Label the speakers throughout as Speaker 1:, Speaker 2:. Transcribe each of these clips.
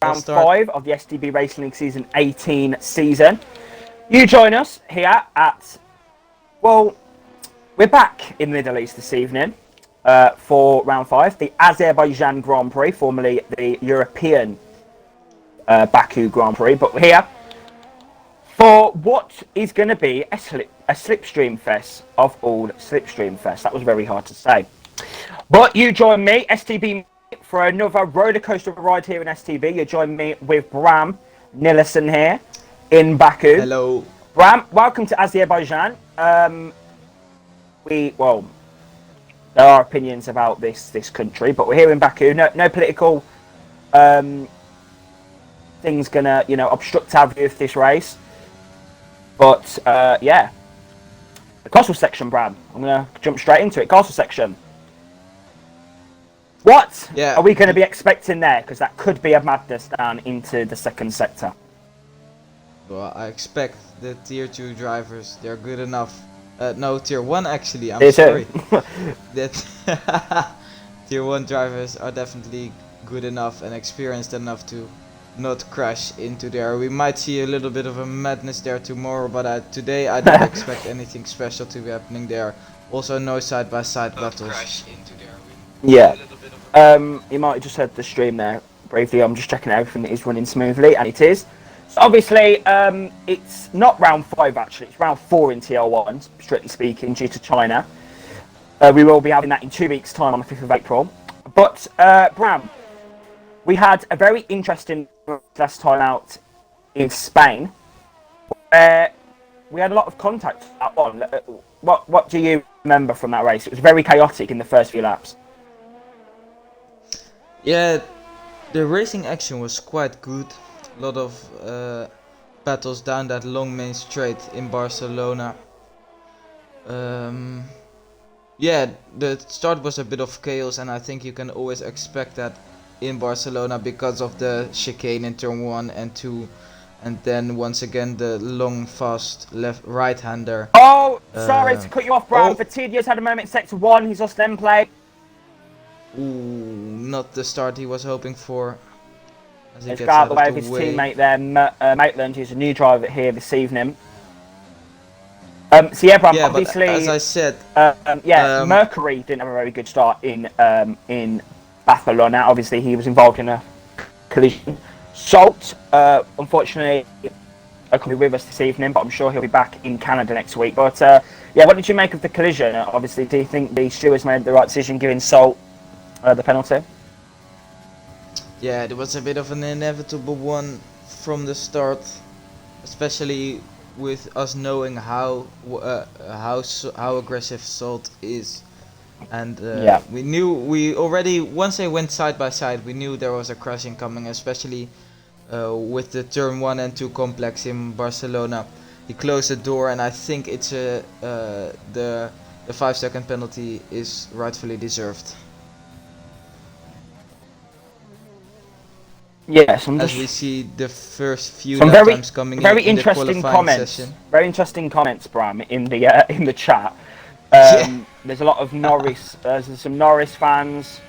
Speaker 1: round 5 of the STB Racing League Season 18 season. You join us here at, well, we're back in the Middle East this evening for round 5, the Azerbaijan Grand Prix, formerly the European Baku Grand Prix, but we're here for what is going to be a slipstream fest of all slipstream fests. That was very hard to say. But you join me, STB, for another roller coaster ride here in STB. You join me with Bram Nilsson here in Baku.
Speaker 2: Hello.
Speaker 1: Bram, welcome to Azerbaijan. There are opinions about this country, but we're here in Baku. No political things gonna, obstruct our view of this race. But yeah, the castle section, Bram. I'm gonna jump straight into it. Castle section. What are we going to be expecting there? Because that could be a madness down into the second sector.
Speaker 2: Well, I expect the tier 2 drivers, they're good enough. No, tier 1 actually, I'm
Speaker 1: tier
Speaker 2: sorry. That tier 1 drivers are definitely good enough and experienced enough to not crash into there. We might see a little bit of a madness there tomorrow, but today I don't expect anything special to be happening there. Also no side-by-side battles.
Speaker 1: Yeah. You might have just heard the stream there briefly. I'm just checking everything is running smoothly, and it is. So obviously, it's not round 5 actually. It's round 4 in TL1, strictly speaking, due to China. We will be having that in 2 weeks' time on the 5th of April. But Bram, we had a very interesting last time out in Spain. We had a lot of contact at one. What do you remember from that race? It was very chaotic in the first few laps.
Speaker 2: Yeah, the racing action was quite good. A lot of battles down that long main straight in Barcelona. Yeah, the start was a bit of chaos, and I think you can always expect that in Barcelona because of the chicane in turn 1 and 2. And then once again the long fast right-hander.
Speaker 1: Oh, sorry to cut you off, Bram. Fatidius had a moment in sector 1, he's lost end play.
Speaker 2: Ooh, not the start he was hoping for. As he
Speaker 1: He's
Speaker 2: gets
Speaker 1: got out of the way of
Speaker 2: the
Speaker 1: his
Speaker 2: way.
Speaker 1: teammate there, Maitland, who's a new driver here this evening. So yeah, Bram,
Speaker 2: Yeah,
Speaker 1: obviously,
Speaker 2: but as I said,
Speaker 1: Mercury didn't have a very good start in Barcelona. Obviously, he was involved in a collision. Salt, unfortunately, can't be with us this evening, but I'm sure he'll be back in Canada next week. But yeah, what did you make of the collision? Obviously, do you think the stewards made the right decision giving Salt the penalty?
Speaker 2: yeah, there was a bit of an inevitable one from the start, especially with us knowing how aggressive Salt is, and we already once they went side by side, we knew there was a crashing coming, especially with the turn 1 and 2 complex in Barcelona. He closed the door, and I think it's the 5-second penalty is rightfully deserved.
Speaker 1: Yes,
Speaker 2: as we see the first few lap times coming
Speaker 1: very
Speaker 2: in
Speaker 1: interesting
Speaker 2: the
Speaker 1: comments.
Speaker 2: session.
Speaker 1: Very interesting comments, Bram, in the chat. There's a lot of Norris. There's some Norris fans,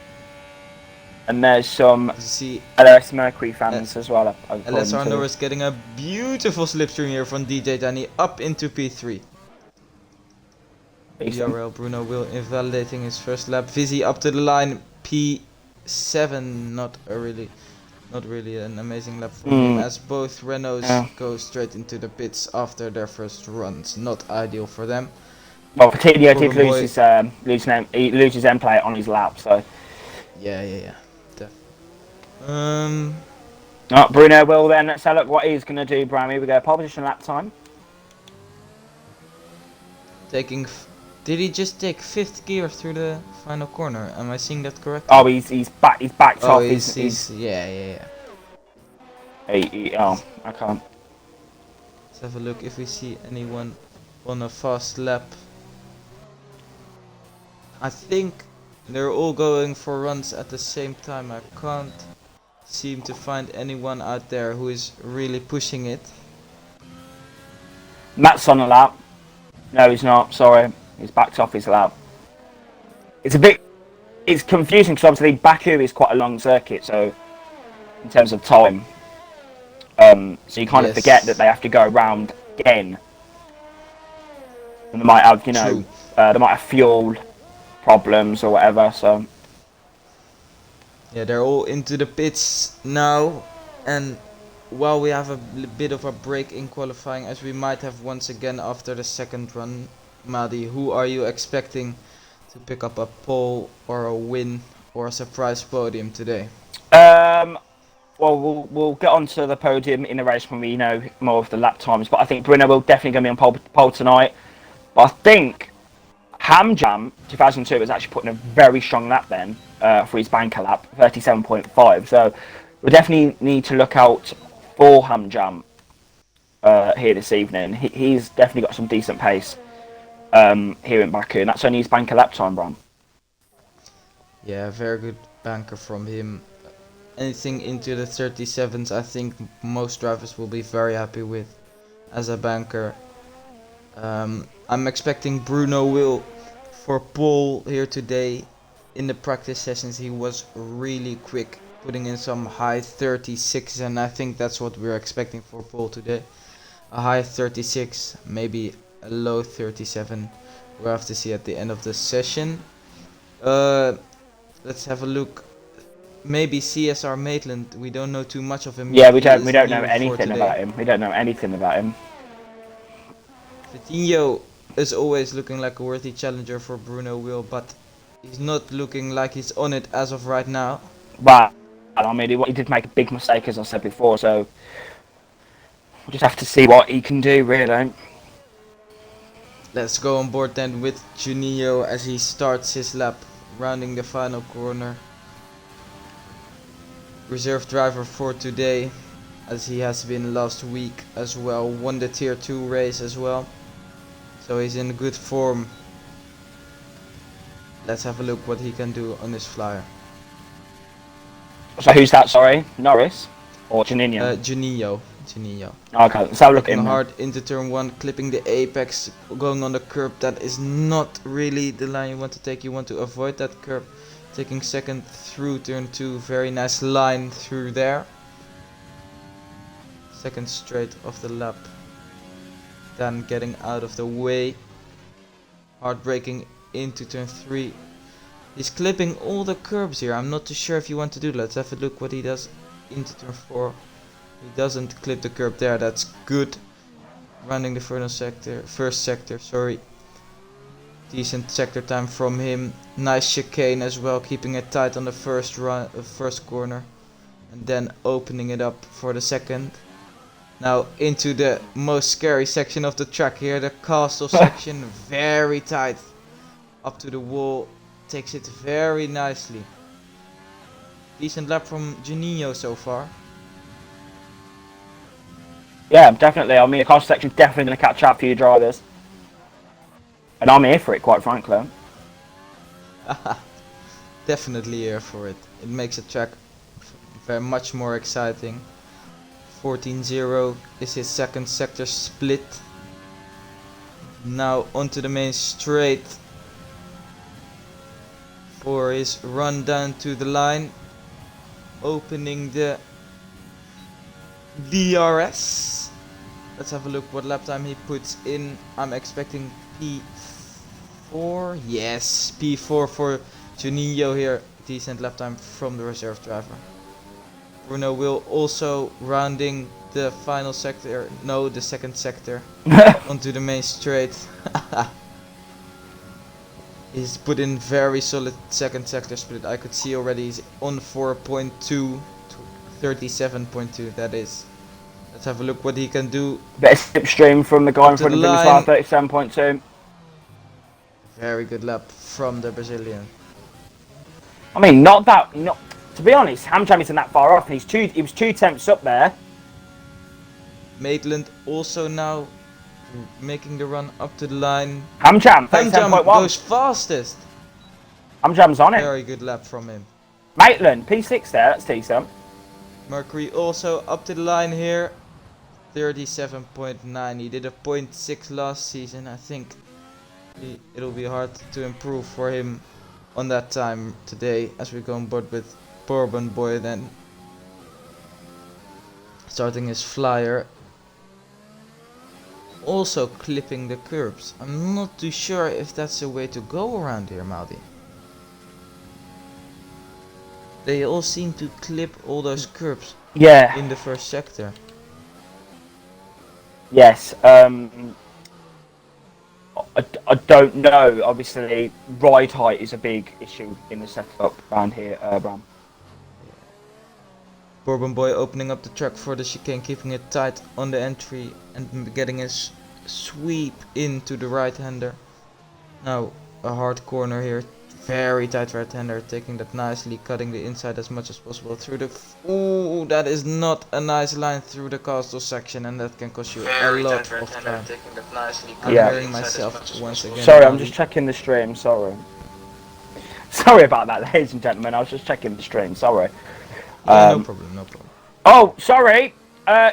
Speaker 1: and there's some LRS Mercury fans as well.
Speaker 2: LSR Norris getting a beautiful slipstream here from DJ Danny up into P3. URL Bruno will invalidating his first lap. Vizzy up to the line, P7. Not really an amazing lap for him, as both Renaults go straight into the pits after their first runs. Not ideal for them.
Speaker 1: Well, Coutinho did lose his end plate on his lap, so.
Speaker 2: Yeah.
Speaker 1: Bruno will then. Let's have a look what he's going to do, Bram. Here we go. Pole position lap time.
Speaker 2: Did he just take 5th gear through the final corner? Am I seeing that correctly?
Speaker 1: Oh, he's backed off.
Speaker 2: Yeah.
Speaker 1: I can't.
Speaker 2: Let's have a look if we see anyone on a fast lap. I think they're all going for runs at the same time. I can't seem to find anyone out there who is really pushing it.
Speaker 1: Matt's on a lap. No, he's not. Sorry. He's backed off his lap. It's confusing because obviously Baku is quite a long circuit, so in terms of time. So you kind of forget that they have to go around again. And they might have,
Speaker 2: True.
Speaker 1: they might have fuel problems or whatever, so...
Speaker 2: Yeah, they're all into the pits now, and while we have a bit of a break in qualifying, as we might have once again after the second run, Madi, who are you expecting to pick up a pole or a win or a surprise podium today?
Speaker 1: Well, we'll get onto the podium in the race when we know more of the lap times, but I think Bruno will definitely going to be on pole tonight. But I think Hamjam 2002 was actually putting a very strong lap then for his banker lap, 37.5. So we definitely need to look out for Hamjam here this evening. He's definitely got some decent pace here in Baku, and that's only his banker lap time, Bram.
Speaker 2: Yeah, very good banker from him. Anything into the 37s, I think most drivers will be very happy with as a banker. I'm expecting Bruno will for pole here today. In the practice sessions he was really quick, putting in some high 36, and I think that's what we're expecting for pole today. A high 36, maybe a low 37. We'll have to see at the end of the session. Let's have a look. Maybe CSR Maitland. We don't know too much of him.
Speaker 1: Yeah,
Speaker 2: yet.
Speaker 1: we don't know
Speaker 2: New for
Speaker 1: anything
Speaker 2: today.
Speaker 1: about him. We don't know anything about him.
Speaker 2: Vitinho is always looking like a worthy challenger for Bruno Will, but he's not looking like he's on it as of right now.
Speaker 1: But I mean, he did make a big mistake, as I said before, so we'll just have to see what he can do, really.
Speaker 2: Let's go on board then with Juninho as he starts his lap, rounding the final corner. Reserve driver for today, as he has been last week as well. Won the tier 2 race as well, so he's in good form. Let's have a look what he can do on this flyer.
Speaker 1: So who's that, sorry? Norris? Or Juninho?
Speaker 2: Juninho.
Speaker 1: Okay, let's have a look at him.
Speaker 2: Hard into turn 1, clipping the apex, going on the curb. That is not really the line you want to take. You want to avoid that curb. Taking second through turn 2, very nice line through there. Second straight of the lap. Then getting out of the way. Hard braking into turn 3. He's clipping all the curbs here. I'm not too sure if you want to do that. Let's have a look what he does into turn 4. He doesn't clip the curb there. That's good. Running the first sector, sorry. Decent sector time from him. Nice chicane as well, keeping it tight on the first corner, and then opening it up for the second. Now into the most scary section of the track here, the castle section. Very tight, up to the wall. Takes it very nicely. Decent lap from Juninho so far.
Speaker 1: Yeah, definitely. I mean, the castle section's definitely going to catch up for you drivers. And I'm here for it, quite frankly.
Speaker 2: Definitely here for it. It makes the track very much more exciting. 14-0 is his second sector split. Now onto the main straight for his run down to the line. Opening the DRS. Let's have a look what lap time he puts in. I'm expecting P4. Yes, P4 for Juninho here. Decent lap time from the reserve driver. Bruno will also rounding the final sector. No, the second sector. Onto the main straight. He's put in very solid second sector split. I could see already he's on 4.2 to 37.2. That is. Let's have a look what he can do.
Speaker 1: Bit of slipstream from the guy in front of him as well, 37.2.
Speaker 2: Very good lap from the Brazilian.
Speaker 1: I mean, to be honest, Hamjam isn't that far off. He was 2 tenths up there.
Speaker 2: Maitland also now making the run up to the line.
Speaker 1: Hamjam
Speaker 2: goes fastest.
Speaker 1: Hamjam's on it.
Speaker 2: Very good lap from him.
Speaker 1: Maitland, P6 there, that's decent.
Speaker 2: Mercury also up to the line here. 37.9. He did a 0.6 last season. I think it'll be hard to improve for him on that time today as we go on board with Bourbon Boy then. starting his flyer. Also clipping the curbs. I'm not too sure if that's the way to go around here, Maldi. They all seem to clip all those curbs
Speaker 1: Yeah.
Speaker 2: in the first sector.
Speaker 1: Yes. I don't know. Obviously, ride height is a big issue in the setup around here, Bram.
Speaker 2: Bourbon Boy opening up the track for the chicane, keeping it tight on the entry and getting a sweep into the right-hander. Now a hard corner here, very tight right-hander, taking that nicely, cutting the inside as much as possible through the... Ooh, that is not a nice line through the castle section, and that can cost you a lot of time. I'm hearing myself once again.
Speaker 1: Sorry, I'm just checking the stream. Sorry. Sorry about that, ladies and gentlemen. I was just checking the stream. Sorry.
Speaker 2: Yeah, no problem, no problem.
Speaker 1: Oh, sorry.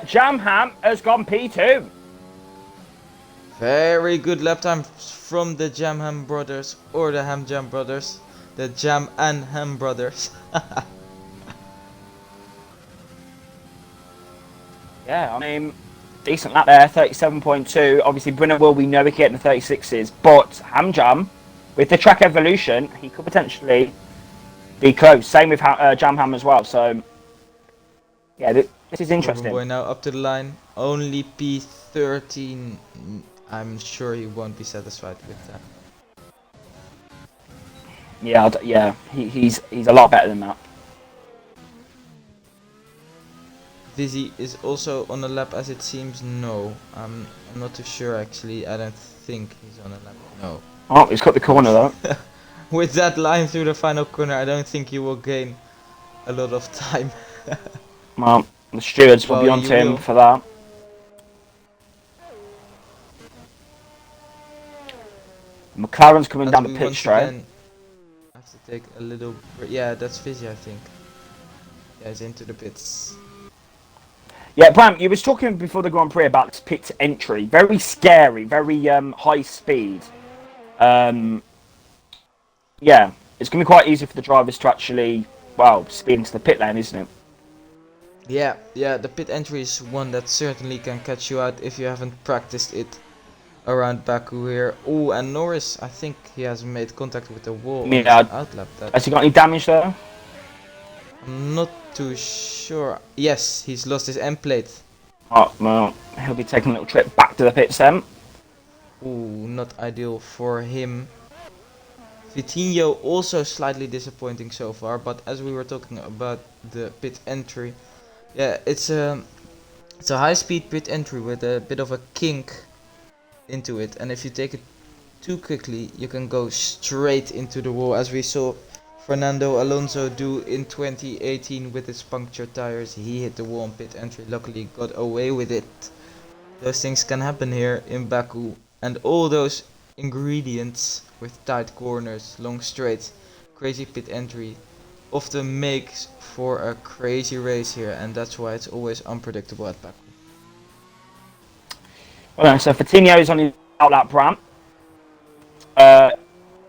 Speaker 1: Jam Ham has gone P2.
Speaker 2: Very good lap time from the Jam Ham brothers, or the Ham Jam brothers. The Jam and Ham brothers.
Speaker 1: Yeah, I mean, decent lap there, 37.2. Obviously, Brenner will, we know he can get the 36s, but Ham Jam, with the track evolution, he could potentially be close. Same with Jam Ham as well. So, yeah, this is interesting.
Speaker 2: Boy now up to the line, only P13. I'm sure he won't be satisfied with that.
Speaker 1: Yeah, yeah, he's a lot better than that.
Speaker 2: Vizzy is also on a lap, as it seems. No, I'm not too sure actually. I don't think he's on a lap. No.
Speaker 1: Oh, he's cut the corner though.
Speaker 2: With that line through the final corner, I don't think he will gain a lot of time.
Speaker 1: Well, the stewards will be on to him for that. McLaren's coming down the pit straight.
Speaker 2: I have to take a little... Yeah, that's Vizzy, I think. Yeah, he's into the pits.
Speaker 1: Yeah, Bram, you was talking before the Grand Prix about this pit entry. Very scary, very high speed. Yeah, it's going to be quite easy for the drivers to actually, well, speed into the pit lane, isn't it?
Speaker 2: Yeah, the pit entry is one that certainly can catch you out if you haven't practiced it around Baku here. Oh, and Norris, I think he has made contact with the wall on his outlap.
Speaker 1: Has he got any damage there?
Speaker 2: I'm not too sure. Yes, he's lost his end plate.
Speaker 1: Oh, well, he'll be taking a little trip back to the pits then.
Speaker 2: Ooh, not ideal for him. Vitinho also slightly disappointing so far, but as we were talking about the pit entry, yeah, it's a high-speed pit entry with a bit of a kink into it, and if you take it too quickly, you can go straight into the wall, as we saw Fernando Alonso do in 2018 with his punctured tires. He hit the wall on pit entry, luckily got away with it. Those things can happen here in Baku, and all those ingredients with tight corners, long straights, crazy pit entry often makes for a crazy race here, and that's why it's always unpredictable at Baku.
Speaker 1: Well, so Vitinho is on his outlap ramp.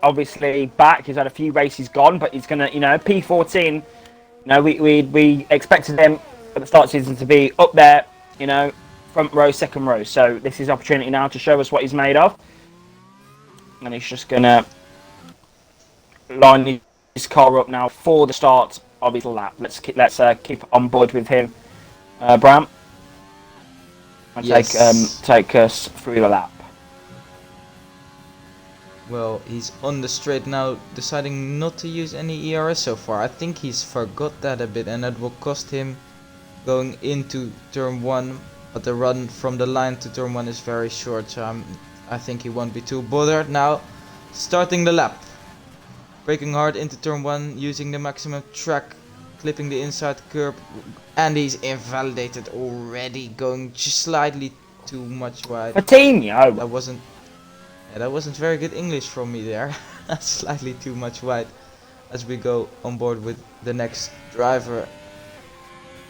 Speaker 1: Obviously back, he's had a few races gone, but he's gonna, P14. We expected him at the start of the season to be up there, front row, second row. So this is opportunity now to show us what he's made of. And he's just gonna line his car up now for the start of his lap. Let's keep on board with him, Bram, and
Speaker 2: yes.
Speaker 1: take us through the lap.
Speaker 2: Well, he's on the straight now, deciding not to use any ERS so far. I think he's forgot that a bit, and that will cost him going into turn 1. But the run from the line to turn 1 is very short, so I think he won't be too bothered. Now, starting the lap. Braking hard into turn 1, using the maximum track, clipping the inside curb, and he's invalidated already, going just slightly too much wide.
Speaker 1: Vitinho!
Speaker 2: That wasn't very good English from me there. Slightly too much wide. As we go on board with the next driver,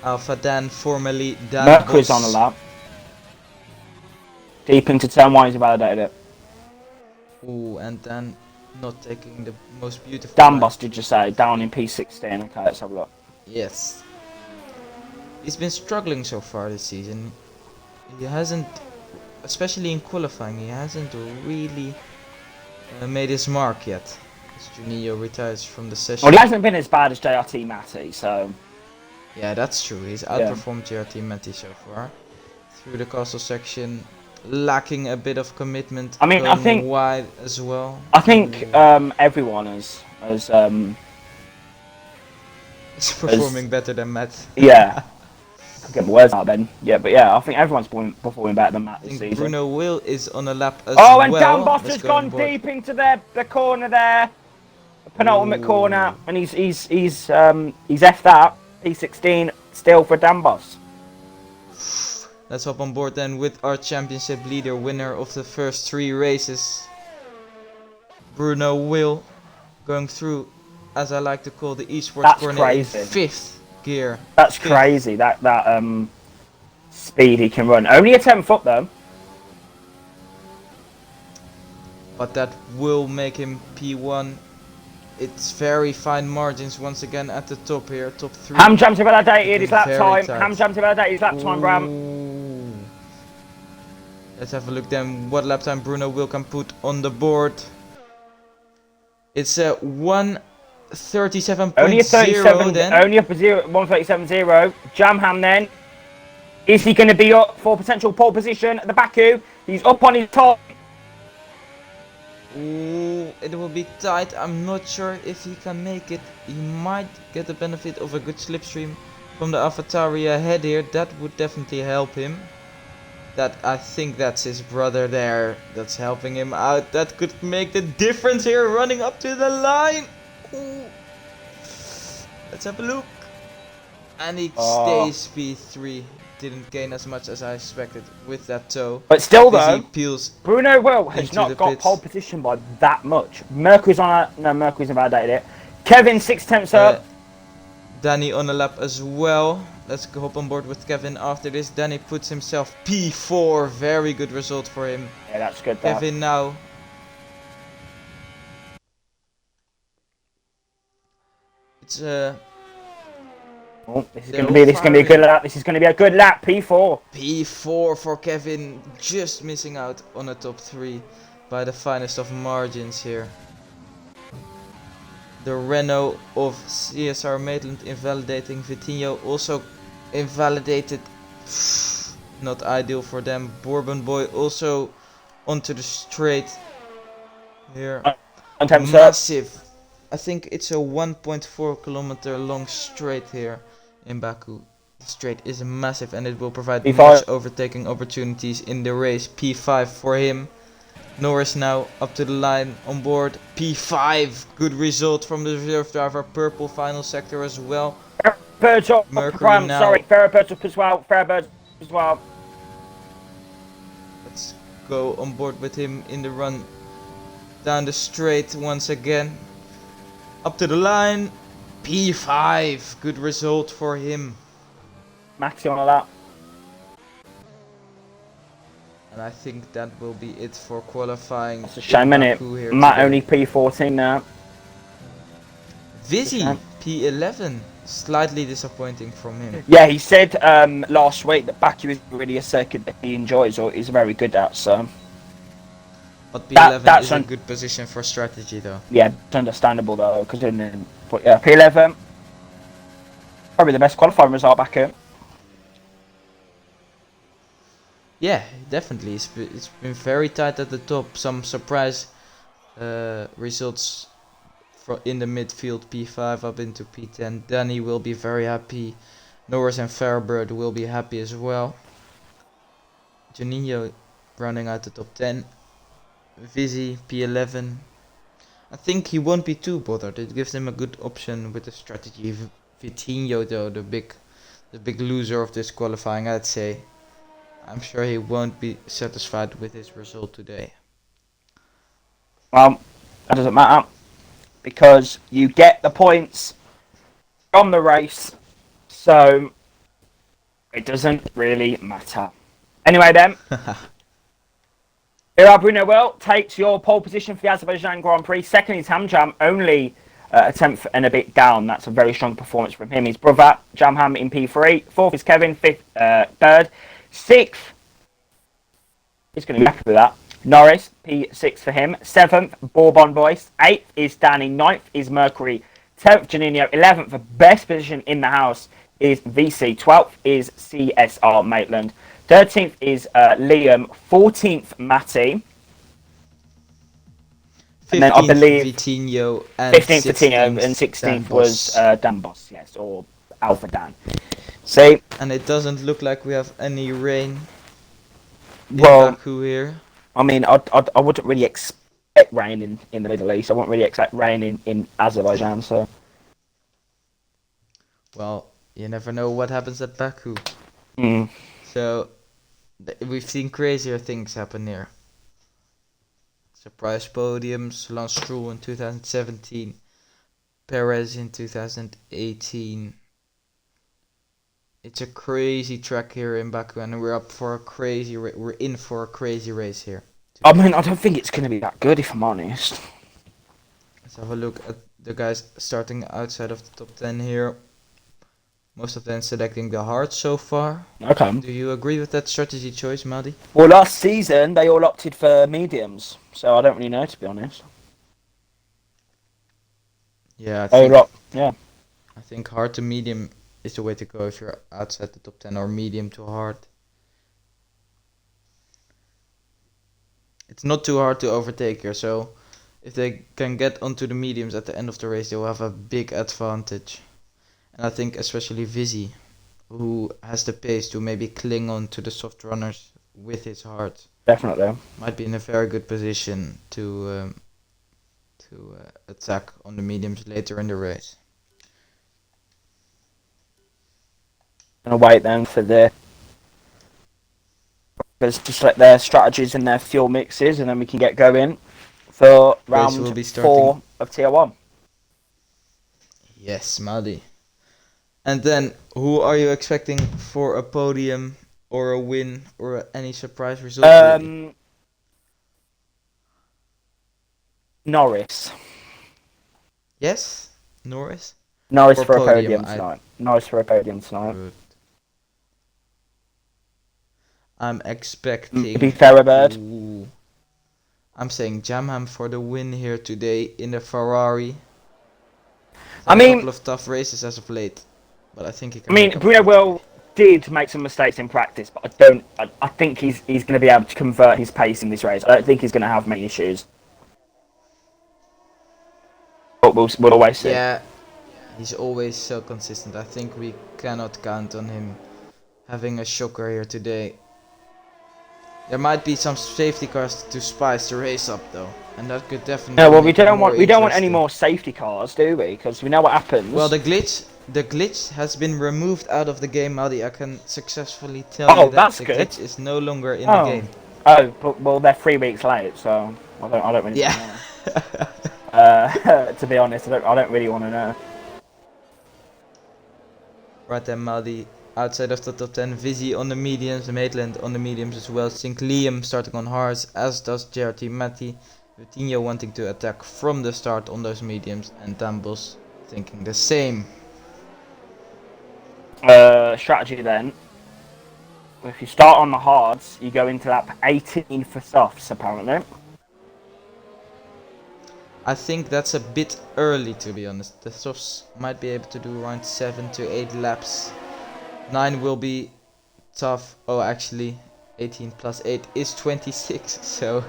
Speaker 2: Alpha Dan, formerly Dan
Speaker 1: Mercury's
Speaker 2: Bos.
Speaker 1: on the lap. Deep into turn 1, he's invalidated it.
Speaker 2: Ooh, and Dan not taking the most beautiful
Speaker 1: Dan
Speaker 2: line.
Speaker 1: Boss, did you say? Down in P16. Okay, let's have a look.
Speaker 2: Yes. he's been struggling so far this season. He hasn't, especially in qualifying, he hasn't really made his mark yet. As Juninho retires from the session.
Speaker 1: Well, he hasn't been as bad as JRT Matty, so...
Speaker 2: Yeah, that's true. He's outperformed JRT Matty so far. Through the castle section, lacking a bit of commitment.
Speaker 1: I mean, I
Speaker 2: going
Speaker 1: think
Speaker 2: wide as well.
Speaker 1: I think everyone has
Speaker 2: It's performing better than Matt.
Speaker 1: yeah. Could get my words out then. Yeah, but yeah, I think everyone's performing better than Matt
Speaker 2: I
Speaker 1: this
Speaker 2: think
Speaker 1: season.
Speaker 2: Bruno Will is on a lap as
Speaker 1: Oh,
Speaker 2: well.
Speaker 1: and Dan Boss has
Speaker 2: Let's go
Speaker 1: gone
Speaker 2: on board.
Speaker 1: deep into the corner there, the penultimate
Speaker 2: Ooh.
Speaker 1: corner, and he's effed out. P16 still for Dan Boss.
Speaker 2: Let's hop on board then with our championship leader, winner of the first 3 races. Bruno Will going through, as I like to call the esports
Speaker 1: That's
Speaker 2: corner,
Speaker 1: crazy.
Speaker 2: in 5th gear.
Speaker 1: That's
Speaker 2: Fifth.
Speaker 1: crazy. That speed he can run. Only a 10 foot though.
Speaker 2: But that will make him P1. It's very fine margins once again at the top here, top 3.
Speaker 1: Ham Jam to validate his lap
Speaker 2: Very
Speaker 1: time.
Speaker 2: tight.
Speaker 1: Ham Jam to validate his lap time, Bram.
Speaker 2: Ooh. Let's have a look then what lap time Bruno Will can put on the board. It's a 1:37.0
Speaker 1: Only a 37.
Speaker 2: then.
Speaker 1: Only up a 1:37.0. Jam Ham then. Is he going to be up for potential pole position at the Baku? He's up on his top.
Speaker 2: Ooh, it will be tight. I'm not sure if he can make it. He might get the benefit of a good slipstream from the AlphaTauri ahead here. That would definitely help him. I think that's his brother there that's helping him out. That could make the difference here, running up to the line. Ooh. Let's have a look. And he stays P3. Didn't gain as much as I expected with that toe.
Speaker 1: But still
Speaker 2: As he
Speaker 1: though,
Speaker 2: peels
Speaker 1: Bruno Will has
Speaker 2: into
Speaker 1: not
Speaker 2: the
Speaker 1: got
Speaker 2: pits.
Speaker 1: pole position by that much. Mercury's on a... No, Mercury's invalidated it. Kevin 6/10 up.
Speaker 2: Danny on a lap as well. Let's go hop on board with Kevin after this. Danny puts himself P4. Very good result for him.
Speaker 1: Yeah, that's good. That.
Speaker 2: Kevin now. It's
Speaker 1: Oh, this is going to be a good lap. This is going to be a good lap. P4.
Speaker 2: P4 for Kevin. Just missing out on a top 3 by the finest of margins here. The Renault of CSR Maitland invalidating. Vitinho also invalidated. Not ideal for them. Bourbon Boy also onto the straight here. Massive. I think it's a 1.4 kilometer long straight here in Baku. The straight is massive and it will provide
Speaker 1: P5.
Speaker 2: much overtaking opportunities in the race. P5 for him. Norris now up to the line on board. P5. Good result from the reserve driver. Purple final sector as well.
Speaker 1: Birds up.
Speaker 2: Mercury now.
Speaker 1: Sorry, Fairbird's up as well. Fairbird's as well.
Speaker 2: Let's go on board with him in the run down the straight once again. Up to the line. P5. Good result for him.
Speaker 1: Maxi on a lap.
Speaker 2: And I think that will be it for qualifying.
Speaker 1: It's a shame,
Speaker 2: in
Speaker 1: innit?
Speaker 2: Baku here
Speaker 1: Matt
Speaker 2: today.
Speaker 1: only P14 now.
Speaker 2: Vizzy P11. Slightly disappointing from him.
Speaker 1: Yeah, he said last week that Baku is really a circuit that he enjoys or is very good at, so...
Speaker 2: But P11
Speaker 1: that's
Speaker 2: is a good position for strategy though.
Speaker 1: Yeah, it's understandable though, because but yeah, P11... Probably the best qualifying result Baku.
Speaker 2: Yeah, definitely. It's been very tight at the top. Some surprise results in the midfield. P5 up into P10. Danny will be very happy. Norris and Fairbird will be happy as well. Juninho running out the top 10. Vizzy P11. I think he won't be too bothered. It gives him a good option with the strategy. Vitinho though, the big loser of this qualifying, I'd say. I'm sure he won't be satisfied with his result today.
Speaker 1: Well, that doesn't matter, because you get the points from the race, so it doesn't really matter. Anyway then, Bruno Will takes your pole position for the Azerbaijan Grand Prix. Second is Hamjam, only a 10th and a bit down. That's a very strong performance from him. His brother, Jamham, in P3. 4th is Kevin. 5th, 3rd. 6th, he's going to be happy with that. Norris, P6 for him. 7th, Bourbon Voice. 8th is Danny. 9th is Mercury. 10th, Janino. 11th, the best position in the house is VC. 12th is CSR Maitland. 13th is Liam. 14th, Matty. And then I believe
Speaker 2: Vitinho and
Speaker 1: 15th Vitinho and 16th was Dan Boss, yes, or Alpha Dan. See,
Speaker 2: and it doesn't look like we have any rain in
Speaker 1: well,
Speaker 2: Baku here.
Speaker 1: I mean, I wouldn't really expect rain in the Middle East. I wouldn't really expect rain in Azerbaijan. So,
Speaker 2: well, you never know what happens at Baku.
Speaker 1: mm.
Speaker 2: So, we've seen crazier things happen here. Surprise podiums, Lance Stroll in 2017, Perez in 2018. It's a crazy track here in Baku, and we're up for a crazy. We're in for a crazy race here.
Speaker 1: I mean, I don't think it's going to be that good, if I'm honest.
Speaker 2: Let's have a look at the guys starting outside of the top 10 here. Most of them selecting the hard so far.
Speaker 1: Okay.
Speaker 2: Do you agree with that strategy choice, Madi?
Speaker 1: Well, last season they all opted for mediums, so I don't really know, to be honest.
Speaker 2: Yeah,
Speaker 1: Yeah.
Speaker 2: I think hard to medium is the way to go if you're outside the top 10, or medium to hard. It's not too hard to overtake here, so if they can get onto the mediums at the end of the race, they will have a big advantage. And I think especially Vizzy, who has the pace to maybe cling on to the soft runners with his hard,
Speaker 1: Definitely.
Speaker 2: might be in a very good position to attack on the mediums later in the race.
Speaker 1: Gonna wait then for the drivers to select their strategies and their fuel mixes, and then we can get going for round
Speaker 2: will be
Speaker 1: 4 of Tier 1.
Speaker 2: Yes, Madi. And then, who are you expecting for a podium or a win or any surprise result? Really?
Speaker 1: Norris.
Speaker 2: Yes, Norris.
Speaker 1: Norris
Speaker 2: Or
Speaker 1: for a
Speaker 2: podium,
Speaker 1: podium tonight. Norris for a podium tonight.
Speaker 2: Good. I'm expecting.
Speaker 1: Maybe Thoroughbird.
Speaker 2: Ooh. I'm saying Jamham for the win here today in the Ferrari.
Speaker 1: I
Speaker 2: A
Speaker 1: mean,
Speaker 2: couple of tough races as of late, but I think he can.
Speaker 1: I mean, Bruno Will did make some mistakes in practice, but I think he's going to be able to convert his pace in this race. I don't think he's going to have many issues. But we'll always see.
Speaker 2: Yeah, he's always so consistent. I think we cannot count on him having a shocker here today. There might be some safety cars to spice the race up though, and that could definitely.
Speaker 1: No, well, we don't want any more safety cars, do we? Because we know what happens.
Speaker 2: Well, the glitch has been removed out of the game, Madi. I can successfully tell you that
Speaker 1: that's
Speaker 2: the
Speaker 1: good.
Speaker 2: glitch is no longer in the game.
Speaker 1: Oh, but well, they're 3 weeks late, so I don't really
Speaker 2: Yeah.
Speaker 1: know. To be honest, I don't really want to know.
Speaker 2: Right then, Madi. Outside of the top 10, Vizzy on the mediums, Maitland on the mediums as well. Sync Liam starting on hards, as does JRT Matty. Vitinho wanting to attack from the start on those mediums, and Dambos thinking the same.
Speaker 1: Strategy then. If you start on the hards, you go into lap 18 for softs, apparently.
Speaker 2: I think that's a bit early, to be honest. The softs might be able to do around 7 to 8 laps. 9 will be tough. Oh, actually, 18 plus 8 is 26, so...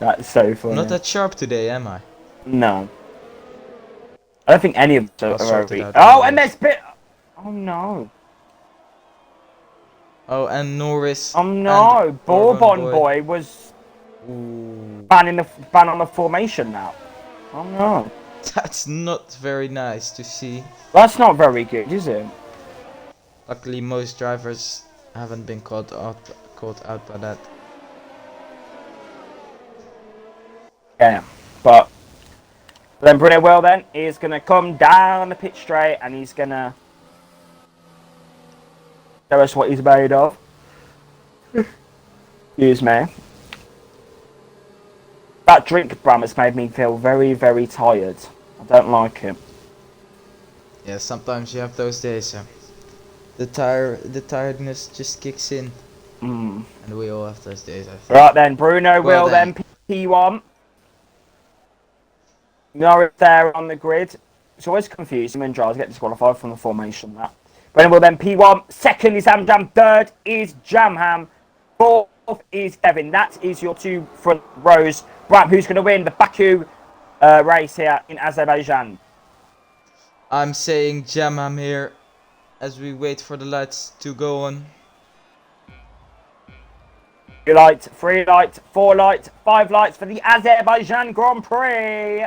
Speaker 1: That's so funny.
Speaker 2: Not that sharp today, am I?
Speaker 1: No. I don't think any of them are
Speaker 2: sort it
Speaker 1: over.
Speaker 2: out
Speaker 1: Oh,
Speaker 2: anyway.
Speaker 1: and there's bit... Oh, no.
Speaker 2: Oh, and Norris.
Speaker 1: Oh, no.
Speaker 2: and
Speaker 1: Bourbon Boy was
Speaker 2: Ooh.
Speaker 1: ban on the formation now. Oh, no.
Speaker 2: That's not very nice to see.
Speaker 1: That's not very good, is it?
Speaker 2: Luckily, most drivers haven't been caught out by that.
Speaker 1: Yeah, but then Bruno Will then is going to come down the pit straight and he's going to show us what he's made of. Excuse me. That drink, Bram, has made me feel very, very tired. I don't like it.
Speaker 2: Yeah, sometimes you have those days. The tiredness just kicks in, and we all have those days. I think.
Speaker 1: Right then, Bruno will then P1. Norris there on the grid. It's always confusing when drivers get disqualified from the formation. That. Bruno will then P1. Second is Amjam. Third is Jamham. Fourth is Kevin. That is your two front rows. Bram, who's going to win the Baku race here in Azerbaijan?
Speaker 2: I'm saying Jamham here as we wait for the lights to go on.
Speaker 1: 2 light, 3 light, 4 light, 5 lights for the Azerbaijan Grand Prix.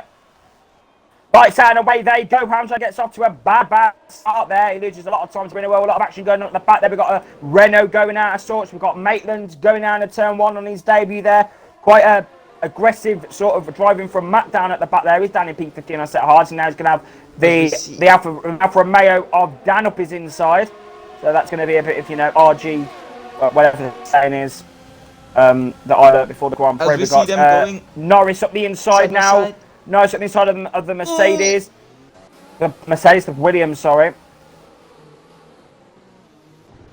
Speaker 1: Lights out and away they go. Hamza gets off to a bad start there. He loses a lot of time to win a well. A lot of action going on at the back there. We've got a Renault going out of sorts. We've got Maitland going down to turn 1 on his debut there. Quite a aggressive sort of driving from Matt down at the back there. He's down in P15 on set hards, and now he's going to have the Alfa Romeo of Dan up his inside. So that's going to be a bit of, you know, RG, whatever the saying is, that I learned before the Grand Prix.
Speaker 2: As we see them going
Speaker 1: Norris up the inside now.
Speaker 2: side.
Speaker 1: Norris up the inside of the Mercedes. The Williams, sorry.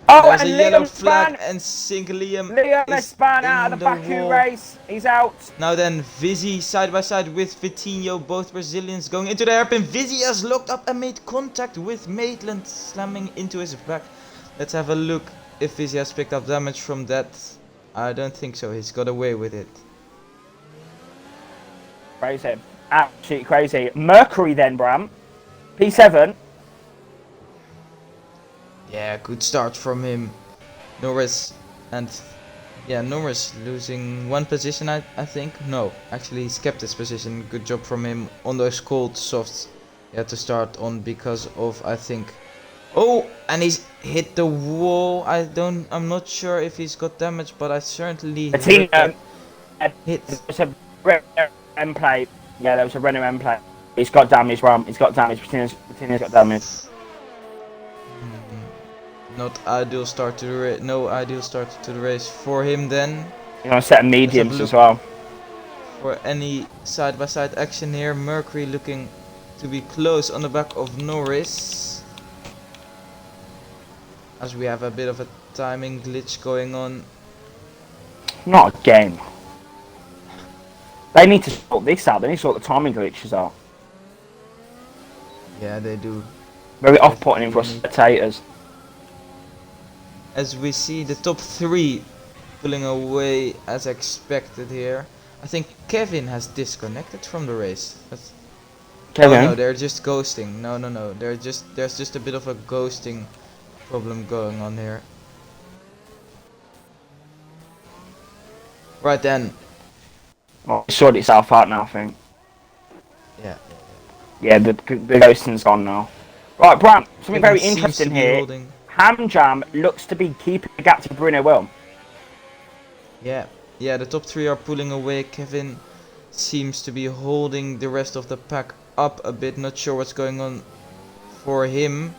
Speaker 1: Oh,
Speaker 2: There's
Speaker 1: and
Speaker 2: a yellow
Speaker 1: Liam
Speaker 2: flag
Speaker 1: Span.
Speaker 2: and Sink Liam
Speaker 1: Liam
Speaker 2: is
Speaker 1: Span out of
Speaker 2: in
Speaker 1: the Baku
Speaker 2: wall.
Speaker 1: race. He's out.
Speaker 2: Now then, Vizzy side by side with Vitinho, both Brazilians going into the hairpin. Vizzy has locked up and made contact with Maitland, slamming into his back. Let's have a look if Vizzy has picked up damage from that. I don't think so, he's got away with it.
Speaker 1: Crazy. Absolutely crazy. Mercury then, Bram. P7.
Speaker 2: Yeah, good start from him. Norris and Norris losing 1 position, I think. No, actually he's kept his position. Good job from him on those cold softs he had to start on because of, I think. Oh, and he's hit the wall. I'm not sure if he's got damage, but I certainly hit.
Speaker 1: It's a Renault M plate. Yeah, there was a Renault M plate. He's got damage, Bram. He's got damage. Patina's got damage.
Speaker 2: Not ideal start to the race. No ideal start to the race for him then.
Speaker 1: You're on a set of mediums as well.
Speaker 2: For any side-by-side action here, Mercury looking to be close on the back of Norris. As we have a bit of a timing glitch going on.
Speaker 1: Not again. They need to sort this out. They need to sort the timing glitches out.
Speaker 2: Yeah, they do.
Speaker 1: Very off-putting for spectators.
Speaker 2: As we see the top 3 pulling away as expected here. I think Kevin has disconnected from the race.
Speaker 1: Kevin?
Speaker 2: Oh, no, they're just ghosting. No. There's just a bit of a ghosting problem going on here. Right then.
Speaker 1: Well, it's sorted itself out now, I think.
Speaker 2: Yeah.
Speaker 1: Yeah, the ghosting's gone now. Right, Bram, something
Speaker 2: Kevin
Speaker 1: very
Speaker 2: seems
Speaker 1: interesting
Speaker 2: to be
Speaker 1: here.
Speaker 2: holding.
Speaker 1: Hamjam looks to be keeping the gap to Bruno Will.
Speaker 2: Yeah, the top 3 are pulling away. Kevin seems to be holding the rest of the pack up a bit. Not sure what's going on for him.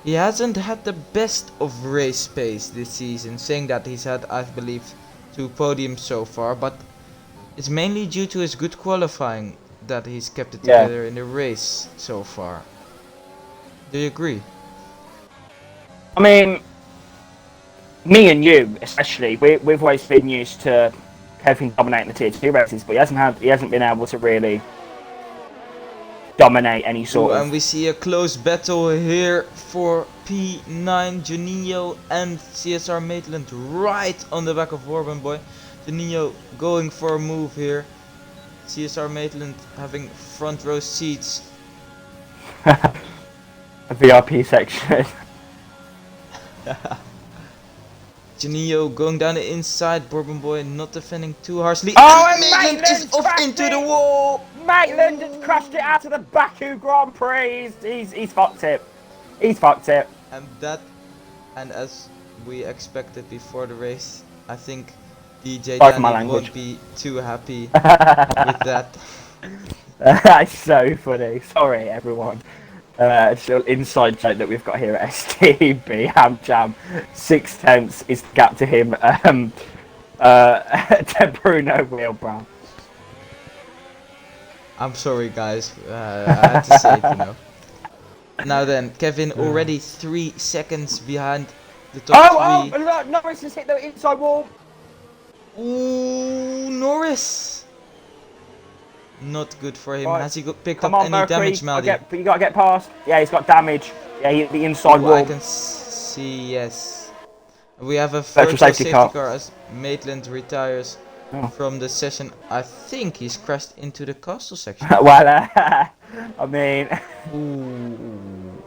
Speaker 2: He hasn't had the best of race pace this season. Saying that, he's had, I believe, 2 podiums so far. But it's mainly due to his good qualifying that he's kept it together in the race so far. Do you agree?
Speaker 1: I mean, me and you especially, we've always been used to Kevin dominating the tier 2 races, but he hasn't been able to really dominate any sort of.
Speaker 2: And we see a close battle here for P9. Juninho and CSR Maitland right on the back of Warben Boy. Juninho going for a move here. CSR Maitland having front row seats.
Speaker 1: A VIP section.
Speaker 2: Juninho going down the inside. Bourbon Boy not defending too harshly.
Speaker 1: Oh,
Speaker 2: and Maitland is off into the wall.
Speaker 1: Maitland has crashed it out of the Baku Grand Prix. He's fucked it. He's fucked it.
Speaker 2: And as we expected before the race, I think DJ Danny won't be too happy with that.
Speaker 1: That's so funny. Sorry, everyone. It's an inside joke that we've got here at STB. Hamjam 6/10 is the gap to him. To Bruno Wheelbrown.
Speaker 2: I'm sorry, guys. I had to say it, you know. Now then, Kevin already 3 seconds behind the top three.
Speaker 1: Look, Norris has hit the inside wall.
Speaker 2: Ooh, Norris. Not good for him.
Speaker 1: Right.
Speaker 2: Has he picked
Speaker 1: Come
Speaker 2: up
Speaker 1: on,
Speaker 2: any
Speaker 1: Mercury.
Speaker 2: damage, Maldi?
Speaker 1: You gotta get past. Yeah, he's got damage. Yeah, he hit the inside
Speaker 2: Ooh,
Speaker 1: wall.
Speaker 2: I can see, yes. We have a
Speaker 1: Virtual
Speaker 2: virtual
Speaker 1: safety
Speaker 2: safety
Speaker 1: car.
Speaker 2: car as Maitland retires
Speaker 1: Oh.
Speaker 2: from the session. I think he's crashed into the castle section.
Speaker 1: Well, I mean,
Speaker 2: Ooh.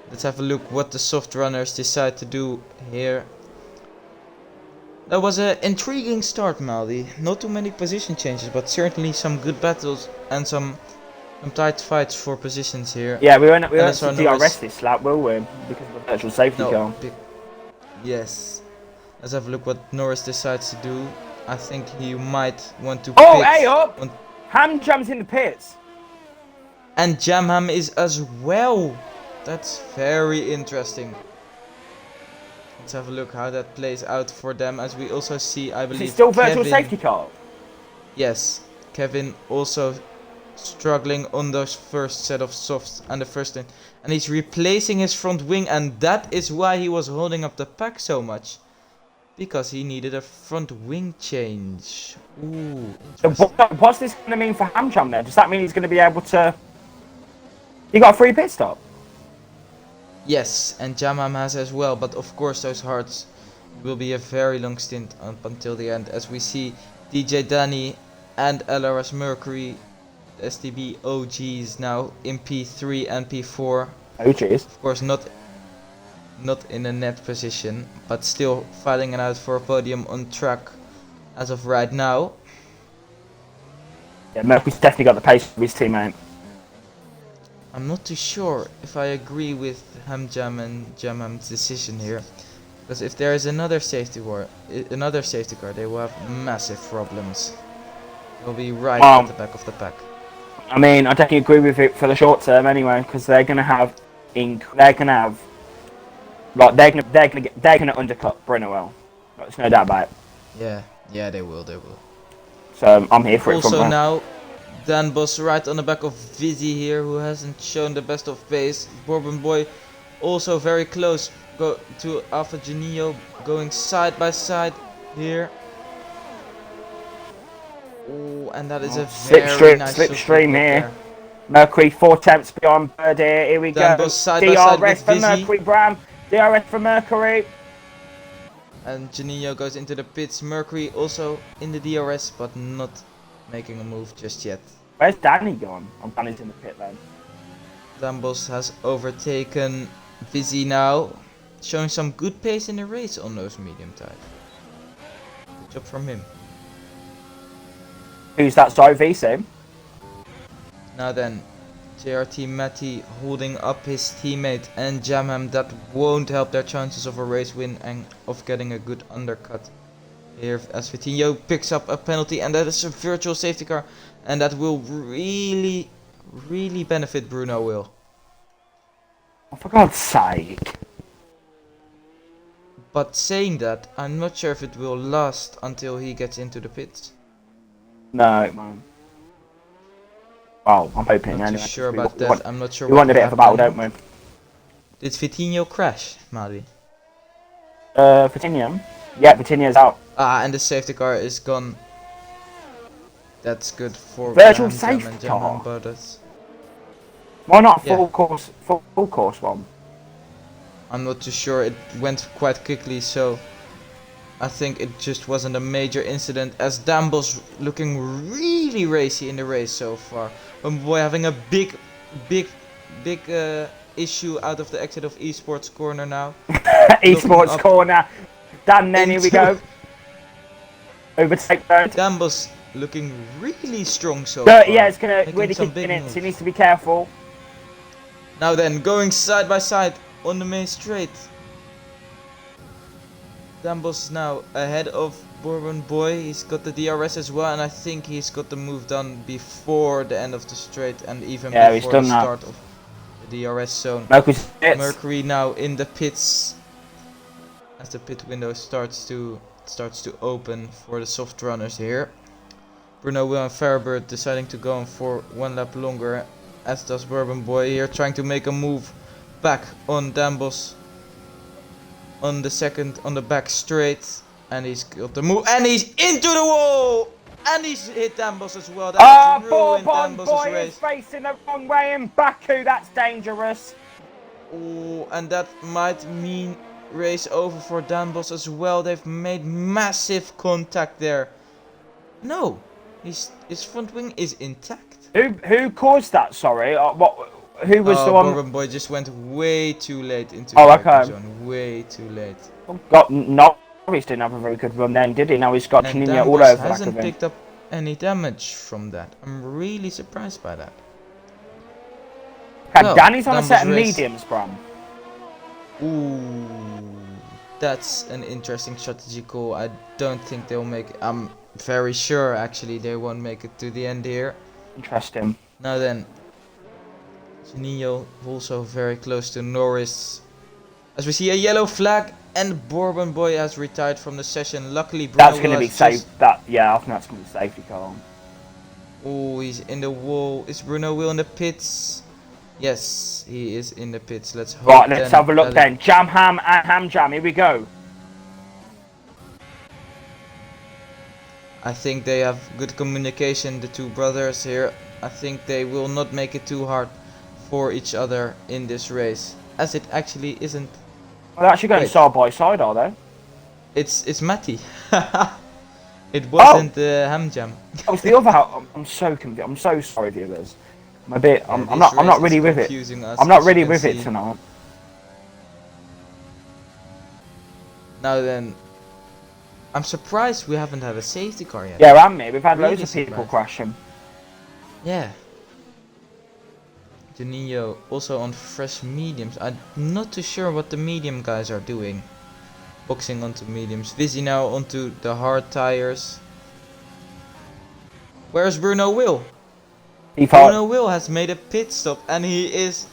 Speaker 2: Let's have a look what the soft runners decide to do here. That was an intriguing start, Maldi. Not too many position changes, but certainly some good battles and some tight fights for positions here.
Speaker 1: yeah, we won't to
Speaker 2: LSR Norris.
Speaker 1: DRS this lap, will we? Because of the virtual safety car.
Speaker 2: No, yes. Let's have a look what Norris decides to do. I think he might want to
Speaker 1: Oh,
Speaker 2: pit.
Speaker 1: hey up! Ham Jam's in the pits.
Speaker 2: And Jamham is as well. That's very interesting. Let's have a look how that plays out for them, as we also see, I believe,
Speaker 1: Is it still virtual
Speaker 2: Kevin,
Speaker 1: safety car?
Speaker 2: yes, Kevin also struggling on those first set of softs and the first thing, and he's replacing his front wing, and that is why he was holding up the pack so much, because he needed a front wing change. Ooh,
Speaker 1: So what's this going to mean for Ham Jam then? Does that mean he's going to be able to? He got a free pit stop.
Speaker 2: yes, and Jamham has as well, but of course those hearts will be a very long stint up until the end, as we see DJ Danny and LRS Mercury, STB OGs now in P3 and P4.
Speaker 1: Oh jeez.
Speaker 2: Of course not in a net position, but still fighting it out for a podium on track as of right now.
Speaker 1: Yeah, Mercury's definitely got the pace of his teammate.
Speaker 2: I'm not too sure if I agree with Hamjam and Jamham's decision here, because if there is another safety car, they will have massive problems. They'll be right at the back of the pack.
Speaker 1: I mean, I definitely agree with it for the short term anyway, because they're gonna have, they're gonna undercut Brunwell. There's no doubt about it.
Speaker 2: Yeah, they will.
Speaker 1: So I'm here for it.
Speaker 2: Also now, Dan Bos right on the back of Vizzy here, who hasn't shown the best of pace. Bourbon Boy also very close to Alpha Genio, going side by side here. Oh, and that is a very nice
Speaker 1: slipstream here. There. Mercury 4 tenths beyond Bird here. Here we
Speaker 2: Dan
Speaker 1: go.
Speaker 2: Bos side by side with
Speaker 1: for
Speaker 2: Vizzy.
Speaker 1: Mercury, Bram. DRS for Mercury.
Speaker 2: And Genio goes into the pits. Mercury also in the DRS, but not making a move just yet.
Speaker 1: Where's Danny gone? Oh, Danny's in the pit then.
Speaker 2: Dambos has overtaken Vizzy now, showing some good pace in the race on those medium tires. Good job from him.
Speaker 1: Who's that? Sorry, VC.
Speaker 2: Now then, JRT Matty holding up his teammate and Jamham. That won't help their chances of a race win and of getting a good undercut. Here as Vitinho picks up a penalty, and that is a virtual safety car, and that will really benefit Bruno Will.
Speaker 1: Oh, for God's sake.
Speaker 2: But saying that, I'm not sure if it will last until he gets into the pits.
Speaker 1: No, man. Well, I'm hoping.
Speaker 2: Not
Speaker 1: anyway,
Speaker 2: too sure about that. I'm not sure.
Speaker 1: We want a bit of a battle, don't we?
Speaker 2: Did Vitinho crash, Madi?
Speaker 1: Vitinho? Yeah, Vitinho's out.
Speaker 2: Ah, and the safety car is gone. That's good for
Speaker 1: virtual safety car. Why not a full course one?
Speaker 2: I'm not too sure. It went quite quickly, so I think it just wasn't a major incident. As Dambos looking really racy in the race so far. Boy having a big issue out of the exit of esports corner now.
Speaker 1: Esports corner. Dan, then here we go. Overtake third.
Speaker 2: Dambos looking really strong so
Speaker 1: far.
Speaker 2: far.
Speaker 1: Yeah, it's gonna really kick in it, so he needs to be careful.
Speaker 2: Now then, going side by side on the main straight. Dambos now ahead of Bourbon Boy. He's got the DRS as well, and I think he's got the move done before the end of the straight and even before the start of the DRS zone. Mercury now in the pits as the pit window starts to open for the soft runners here. Bruno Will and Firebird deciding to go on for one lap longer, as does Bourbon Boy here, trying to make a move back on Dambos on the back straight, and he's got the move, and he's into the wall, and he's hit Dambos as well. That ruined
Speaker 1: Bourbon
Speaker 2: Dambos'
Speaker 1: Boy
Speaker 2: race.
Speaker 1: is facing the wrong way in Baku. That's dangerous.
Speaker 2: Oh, and that might mean race over for Dambos as well. They've made massive contact there. No, his front wing is intact.
Speaker 1: Who caused that? Sorry, Who was the one?
Speaker 2: Bourbon Boy just went way too late into
Speaker 1: Oh,
Speaker 2: the
Speaker 1: okay.
Speaker 2: zone. Way too late.
Speaker 1: Norris didn't have a very good run then, did he? Now he's got
Speaker 2: And
Speaker 1: Canino all
Speaker 2: Dambos
Speaker 1: over the back
Speaker 2: hasn't
Speaker 1: of him.
Speaker 2: picked up any damage from that. I'm really surprised by that.
Speaker 1: Okay,
Speaker 2: Well,
Speaker 1: Danny's on a set of
Speaker 2: Dambos race-
Speaker 1: mediums, Bram.
Speaker 2: Ooh, that's an interesting strategy call. I don't think they'll make. I'm very sure actually they won't make it to the end here.
Speaker 1: Interesting.
Speaker 2: Now then, Juninho also very close to Norris. As we see a yellow flag, and Bourbon Boy has retired from the session. Luckily, Bruno
Speaker 1: That's going to
Speaker 2: Will
Speaker 1: be
Speaker 2: has
Speaker 1: safe.
Speaker 2: just-
Speaker 1: Yeah, I think that's going to be safety car.
Speaker 2: Oh, he's in the wall. Is Bruno Will in the pits? Yes, he is in the pits. Let's hope.
Speaker 1: Right, let's have a look
Speaker 2: that-
Speaker 1: then. Jam Ham and Ham Jam. Here we go.
Speaker 2: I think they have good communication, the two brothers here. I think they will not make it too hard for each other in this race, as it actually isn't.
Speaker 1: Well, they're actually going
Speaker 2: Wait.
Speaker 1: side by side, are they?
Speaker 2: It's Matty. It wasn't Ham Jam.
Speaker 1: Oh, it's the other. I'm so confused. I'm so sorry, viewers. I'm a bit. I'm
Speaker 2: This
Speaker 1: not. I'm
Speaker 2: race
Speaker 1: not
Speaker 2: is
Speaker 1: really with it.
Speaker 2: confusing us,
Speaker 1: I'm not
Speaker 2: as you
Speaker 1: really
Speaker 2: can
Speaker 1: with it
Speaker 2: see.
Speaker 1: tonight.
Speaker 2: Now then, I'm surprised we haven't had a safety car yet.
Speaker 1: Yeah, and me. We've had
Speaker 2: Really
Speaker 1: loads of people
Speaker 2: surprised.
Speaker 1: crashing.
Speaker 2: Yeah. Juninho also on fresh mediums. I'm not too sure what the medium guys are doing. Boxing onto mediums. Vizzy now onto the hard tires. Where's Bruno Will?
Speaker 1: He
Speaker 2: Bruno
Speaker 1: thought.
Speaker 2: Will has made a pit stop, and he is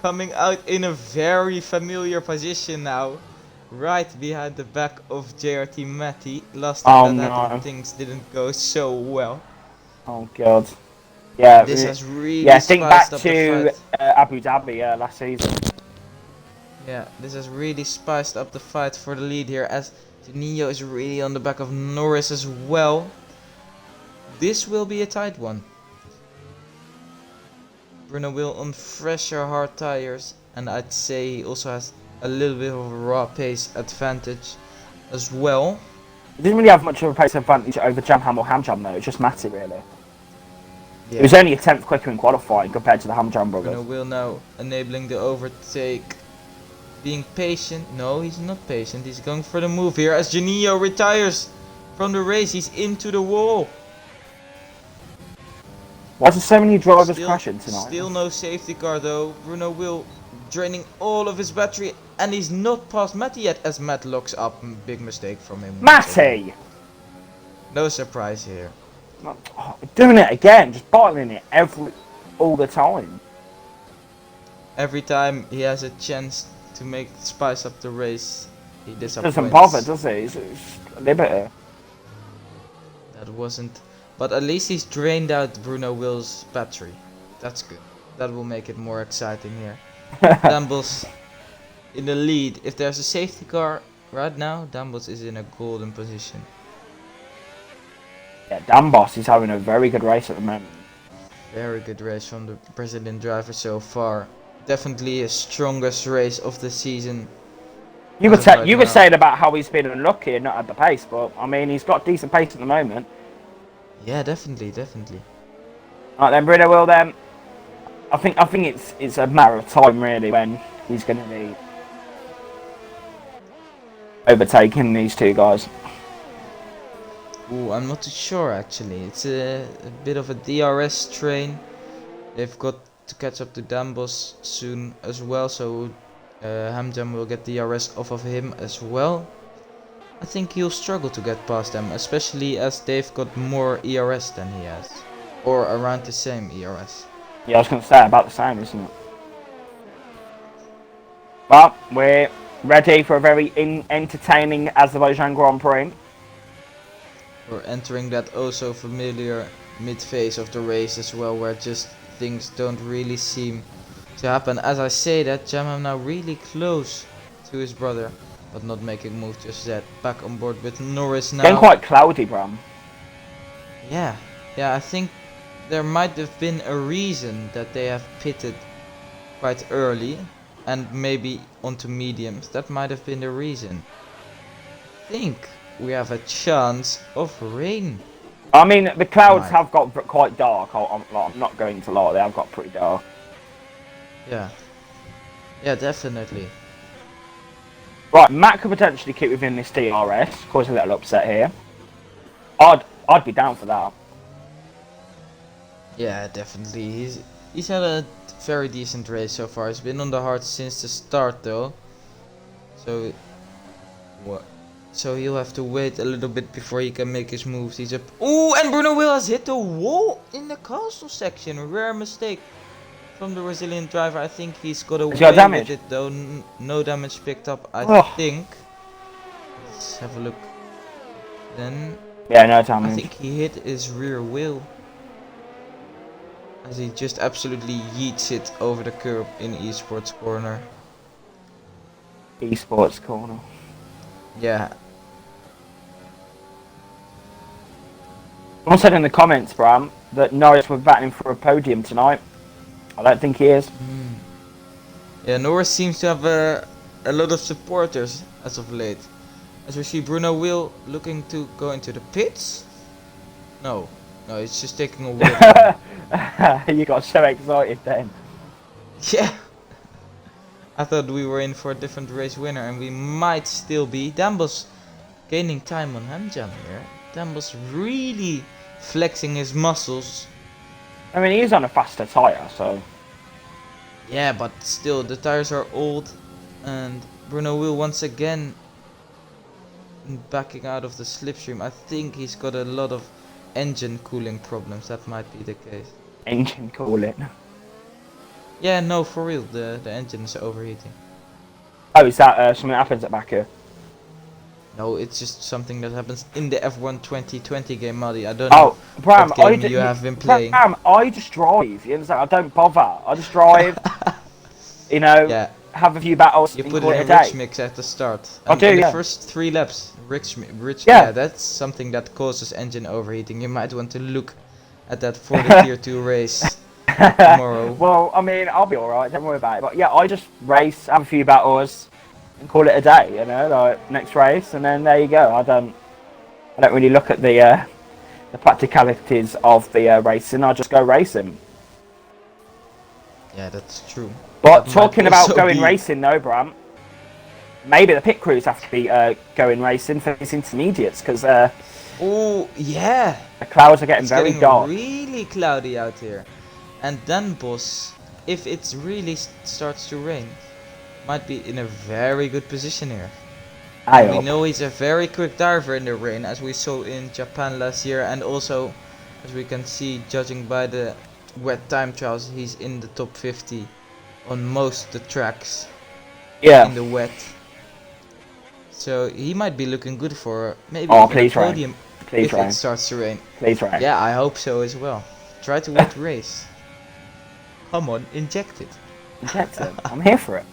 Speaker 2: coming out in a very familiar position now. Right behind the back of JRT Matty. Last time that happened,
Speaker 1: no.
Speaker 2: things didn't go so well.
Speaker 1: Oh god. Yeah.
Speaker 2: This has really
Speaker 1: Yeah. Think back
Speaker 2: spiced up the
Speaker 1: to
Speaker 2: fight.
Speaker 1: Abu Dhabi last season.
Speaker 2: Yeah, this has really spiced up the fight for the lead here, as Juninho is really on the back of Norris as well. This will be a tight one. Bruno Will on fresher hard tires, and I'd say he also has a little bit of a raw pace advantage as well.
Speaker 1: He didn't really have much of a pace advantage over Jam Ham or Ham Jam though. It's just Matty really.
Speaker 2: Yeah.
Speaker 1: It was only a tenth quicker in qualifying compared to the Ham Jam
Speaker 2: Bruno
Speaker 1: brothers.
Speaker 2: Will now enabling the overtake. Being patient. No, he's not patient. He's going for the move here as Juninho retires from the race. He's into the wall.
Speaker 1: Why is there so many drivers crashing tonight?
Speaker 2: Still no safety car though. Bruno Will draining all of his battery, and he's not past Matty yet as Matt locks up. Big mistake from him.
Speaker 1: Matty!
Speaker 2: No surprise here.
Speaker 1: Oh, doing it again, just bottling it all the time.
Speaker 2: Every time he has a chance to spice up the race, he disappoints.
Speaker 1: Doesn't bother, does he? It's liberty.
Speaker 2: That wasn't. But at least he's drained out Bruno Will's battery. That's good. That will make it more exciting here. Dambos in the lead. If there's a safety car right now, Dambos is in a golden position.
Speaker 1: Yeah, Dambos is having a very good race at the moment.
Speaker 2: Very good race from the Brazilian driver so far. Definitely his strongest race of the season.
Speaker 1: You
Speaker 2: As
Speaker 1: were
Speaker 2: of right
Speaker 1: you were
Speaker 2: now.
Speaker 1: saying about how he's been unlucky and not at the pace, but I mean he's got decent pace at the moment.
Speaker 2: Yeah, definitely.
Speaker 1: Right then, Bruno Will then. I think it's a matter of time really when he's going to be overtaking these two guys.
Speaker 2: Ooh, I'm not too sure actually. It's a bit of a DRS train. They've got to catch up to Dambos soon as well, so Hamjam will get DRS off of him as well. I think he'll struggle to get past them, especially as they've got more ERS than he has. Or around the same ERS.
Speaker 1: Yeah, I was going to say about the same, isn't it? But we're ready for a very entertaining Azerbaijan Grand Prix.
Speaker 2: We're entering that oh so familiar mid-phase of the race as well, where just things don't really seem to happen. As I say that, Jamam now really close to his brother, but not making move just yet. Back on board with Norris
Speaker 1: Getting
Speaker 2: now.
Speaker 1: quite cloudy, Bram.
Speaker 2: Yeah, I think there might have been a reason that they have pitted quite early and maybe onto mediums. That might have been the reason. I think we have a chance of rain.
Speaker 1: I mean, the clouds
Speaker 2: Right.
Speaker 1: have got quite dark. I'm not going to lie, they have got pretty dark.
Speaker 2: Yeah, definitely.
Speaker 1: Right, Matt could potentially keep within this DRS, cause a little upset here. I'd be down for that.
Speaker 2: Yeah, definitely. He's had a very decent race so far. He's been on the hard since the start though. So what? So he'll have to wait a little bit before he can make his moves. He's up. Ooh, and Bruno Will has hit the wall in the castle section. Rare mistake from the Brazilian driver. I think he's got away
Speaker 1: got damage?
Speaker 2: with it though. No damage picked up, I
Speaker 1: Oh.
Speaker 2: think. Let's have a look. Then
Speaker 1: Yeah, no
Speaker 2: I
Speaker 1: damage.
Speaker 2: think he hit his rear wheel. As he just absolutely yeets it over the curb in esports corner.
Speaker 1: Esports corner.
Speaker 2: Yeah.
Speaker 1: Someone said in the comments, Bram, that Norris was battling for a podium tonight. I don't think he is.
Speaker 2: Yeah, Norris seems to have a lot of supporters as of late. As we see Bruno Will looking to go into the pits. No, he's just taking a wheel.
Speaker 1: You got so excited then.
Speaker 2: Yeah. I thought we were in for a different race winner, and we might still be. Dambos gaining time on Hamjam here. Dambos really flexing his muscles.
Speaker 1: I mean, he's on a faster tyre, so...
Speaker 2: Yeah, but still, the tires are old, and Bruno Will once again backing out of the slipstream. I think he's got a lot of engine cooling problems. That might be the case.
Speaker 1: Engine cooling.
Speaker 2: Yeah, no, for real, the engine is overheating.
Speaker 1: Oh, is that something that happens at Baku?
Speaker 2: No, it's just something that happens in the F1 2020 game, Muddy. I don't know
Speaker 1: Bram,
Speaker 2: what game you have been playing.
Speaker 1: Bram, I just drive. You understand? I don't bother. I just drive. You know,
Speaker 2: Yeah,
Speaker 1: have a few battles.
Speaker 2: you
Speaker 1: and
Speaker 2: put
Speaker 1: call
Speaker 2: it
Speaker 1: a
Speaker 2: in
Speaker 1: day.
Speaker 2: rich mix at the start.
Speaker 1: I
Speaker 2: And
Speaker 1: do,
Speaker 2: in
Speaker 1: yeah.
Speaker 2: the first 3 laps, rich
Speaker 1: Yeah.
Speaker 2: yeah, that's something that causes engine overheating. You might want to look at that for the tier 2 race tomorrow.
Speaker 1: Well, I mean, I'll be alright. Don't worry about it. But yeah, I just race, have a few battles, and call it a day. You know, like next race, and then there you go. I don't really look at the practicalities of the racing. I just go racing.
Speaker 2: Yeah, that's true.
Speaker 1: But
Speaker 2: That might
Speaker 1: talking about
Speaker 2: also
Speaker 1: going
Speaker 2: be-
Speaker 1: racing though, Bram, maybe the pit crews have to be going racing for these intermediates because
Speaker 2: Oh, yeah.
Speaker 1: the clouds are getting
Speaker 2: It's
Speaker 1: very
Speaker 2: getting
Speaker 1: dark.
Speaker 2: really cloudy out here. And then, boss, if it really starts to rain, might be in a very good position here.
Speaker 1: I
Speaker 2: We
Speaker 1: hope.
Speaker 2: know he's a very quick diver in the rain, as we saw in Japan last year, and also, as we can see, judging by the wet time trials, he's in the top 50 on most of the tracks in
Speaker 1: Yeah.
Speaker 2: the wet. So he might be looking good for maybe
Speaker 1: Oh,
Speaker 2: even a
Speaker 1: please rain.
Speaker 2: podium
Speaker 1: Please
Speaker 2: if
Speaker 1: rain.
Speaker 2: it starts to rain.
Speaker 1: Please rain.
Speaker 2: Yeah, I hope so as well. Try to win the race. Come on, inject it.
Speaker 1: Inject it. I'm here for it.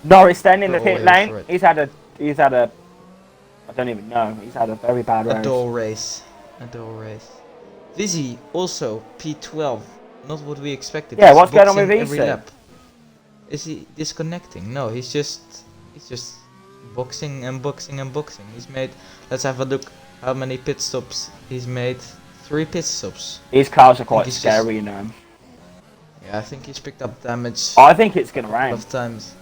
Speaker 1: Norris then in the
Speaker 2: We're
Speaker 1: pit
Speaker 2: all here for
Speaker 1: lane.
Speaker 2: it.
Speaker 1: He's had a. I don't even know. He's had a very bad
Speaker 2: A
Speaker 1: race.
Speaker 2: dull race. A dull race. Vizzy also P12. Not what we expected.
Speaker 1: Yeah,
Speaker 2: He's
Speaker 1: what's going on with
Speaker 2: boxing every
Speaker 1: Vizzy?
Speaker 2: lap. Is he disconnecting? No, he's just boxing and boxing and boxing. He's made. Let's have a look. How many pit stops he's made? 3 pit stops.
Speaker 1: These cars are quite
Speaker 2: he's just-
Speaker 1: scary, you know.
Speaker 2: Yeah, I think he's picked up damage
Speaker 1: I think it's gonna
Speaker 2: a couple
Speaker 1: rain.
Speaker 2: of times.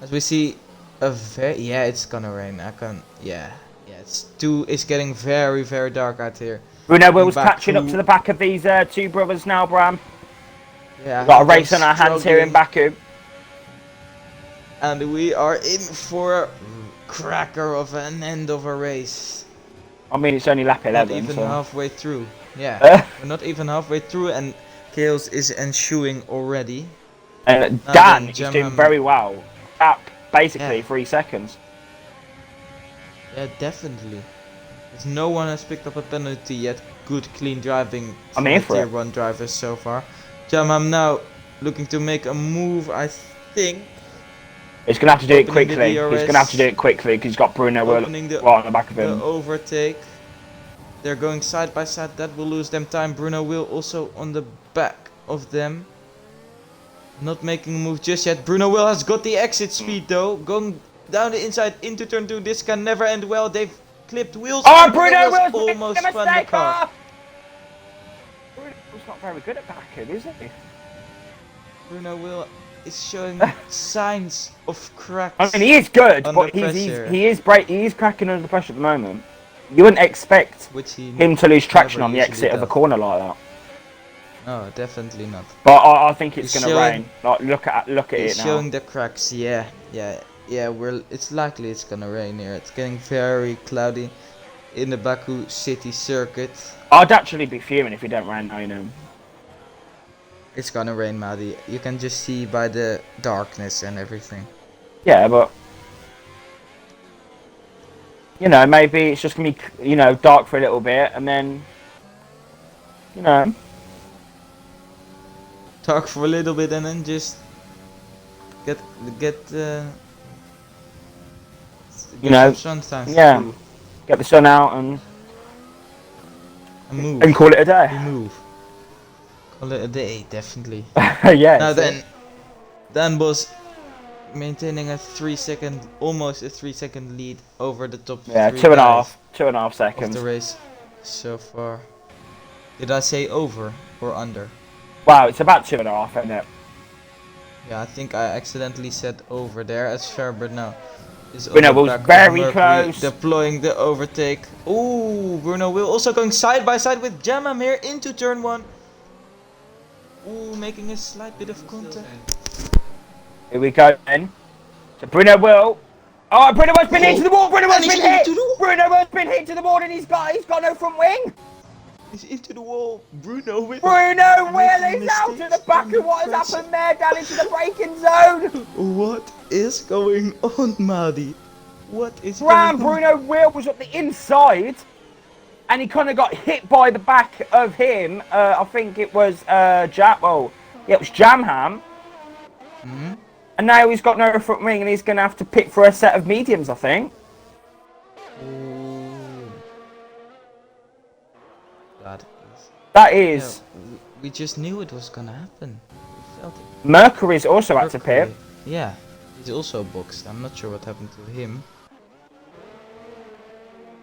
Speaker 2: As we see, yeah, it's gonna rain. It's getting very dark out here.
Speaker 1: Bruno Will's
Speaker 2: back
Speaker 1: catching up
Speaker 2: to-
Speaker 1: to the back of these two brothers now, Bram.
Speaker 2: Yeah,
Speaker 1: We've got a
Speaker 2: they're
Speaker 1: race on our hands here in
Speaker 2: struggling,
Speaker 1: Baku.
Speaker 2: and we are in for a cracker of an end of a race.
Speaker 1: I mean, it's only lap
Speaker 2: Not
Speaker 1: 11,
Speaker 2: even
Speaker 1: so.
Speaker 2: halfway through. Yeah,
Speaker 1: Uh,
Speaker 2: we're not even halfway through, and Chaos is ensuing already.
Speaker 1: Dan
Speaker 2: then
Speaker 1: is doing
Speaker 2: German-
Speaker 1: very well. Up basically
Speaker 2: Yeah.
Speaker 1: 3 seconds.
Speaker 2: Yeah, definitely. As no one has picked up a penalty yet. Good clean driving
Speaker 1: I'm
Speaker 2: from
Speaker 1: here
Speaker 2: the
Speaker 1: for
Speaker 2: tier
Speaker 1: it.
Speaker 2: 1 drivers so far. Jamham now looking to make a move, I think.
Speaker 1: He's going to have to do it
Speaker 2: Opening the
Speaker 1: quickly. He's going to have to do
Speaker 2: DRS.
Speaker 1: it quickly because he's got Bruno
Speaker 2: Opening
Speaker 1: right on the back of
Speaker 2: the
Speaker 1: him.
Speaker 2: overtake. They're going side by side. That will lose them time. Bruno will also on the back of them. Not making a move just yet. Bruno Will has got the exit speed though. Going down the inside into turn 2. This can never end well. They've clipped wheels.
Speaker 1: Oh,
Speaker 2: and
Speaker 1: Bruno
Speaker 2: Will's
Speaker 1: Will's making
Speaker 2: almost
Speaker 1: a
Speaker 2: spun the
Speaker 1: mistake.
Speaker 2: car.
Speaker 1: Bruno's not very good at backing, is he?
Speaker 2: Bruno Will is showing signs of cracks.
Speaker 1: I mean, he is good,
Speaker 2: under
Speaker 1: but
Speaker 2: pressure,
Speaker 1: he is cracking under pressure at the moment. You wouldn't expect
Speaker 2: which he
Speaker 1: him to lose traction
Speaker 2: never
Speaker 1: on the
Speaker 2: usually
Speaker 1: exit of a
Speaker 2: does.
Speaker 1: corner like that.
Speaker 2: No, definitely not.
Speaker 1: But I think it's
Speaker 2: He's
Speaker 1: going to
Speaker 2: showing-
Speaker 1: rain. Like, look at
Speaker 2: It's
Speaker 1: it now.
Speaker 2: showing the cracks. Yeah. It's likely it's gonna rain here. It's getting very cloudy in the Baku city circuit.
Speaker 1: I'd actually be fuming if it don't rain now, you know.
Speaker 2: It's gonna rain, Maddie. You can just see by the darkness and everything.
Speaker 1: Yeah, but you know, maybe it's just gonna be, you know, dark for a little bit, and then, you know,
Speaker 2: Talk for a little bit and then just get
Speaker 1: you know,
Speaker 2: some sunshine.
Speaker 1: yeah. Get the sun out and
Speaker 2: Move.
Speaker 1: call it a day.
Speaker 2: Move. Call it a day, definitely.
Speaker 1: Yeah.
Speaker 2: Now
Speaker 1: so-
Speaker 2: then, Dan Bos maintaining almost a 3 second lead over the top.
Speaker 1: Yeah,
Speaker 2: 3
Speaker 1: 2.5
Speaker 2: guys of
Speaker 1: seconds.
Speaker 2: the race so far. Did I say over or under?
Speaker 1: Wow, it's about 2.5, isn't it?
Speaker 2: Yeah, I think I accidentally said over there as Fairburn now.
Speaker 1: Bruno was very close.
Speaker 2: Deploying the overtake. Ooh, Bruno Will also going side by side with Jamham here into turn 1. Ooh, making a slight bit of contact.
Speaker 1: Here we go then. So Bruno will. Oh, Bruno has been hit to the wall. Bruno has
Speaker 2: And he's
Speaker 1: been hit.
Speaker 2: into the wall.
Speaker 1: Bruno has been hit to the wall, and he's got no front wing.
Speaker 2: He's into the wall. Bruno with
Speaker 1: Bruno Will
Speaker 2: making
Speaker 1: is out at
Speaker 2: mistakes
Speaker 1: the back
Speaker 2: under
Speaker 1: of what has
Speaker 2: pressure.
Speaker 1: happened there, down into the braking zone.
Speaker 2: What is going on, Madi? What is
Speaker 1: Ram
Speaker 2: going on?
Speaker 1: Bruno Will was up the inside, and he kind of got hit by the back of him. I think it was it was Jamham.
Speaker 2: Hmm?
Speaker 1: And now he's got no front wing, and he's going to have to pick for a set of mediums, I think.
Speaker 2: Ooh.
Speaker 1: That is.
Speaker 2: Yeah, we just knew it was gonna happen. We felt it.
Speaker 1: Mercury's also at to pit.
Speaker 2: Yeah, he's also boxed. I'm not sure what happened to him.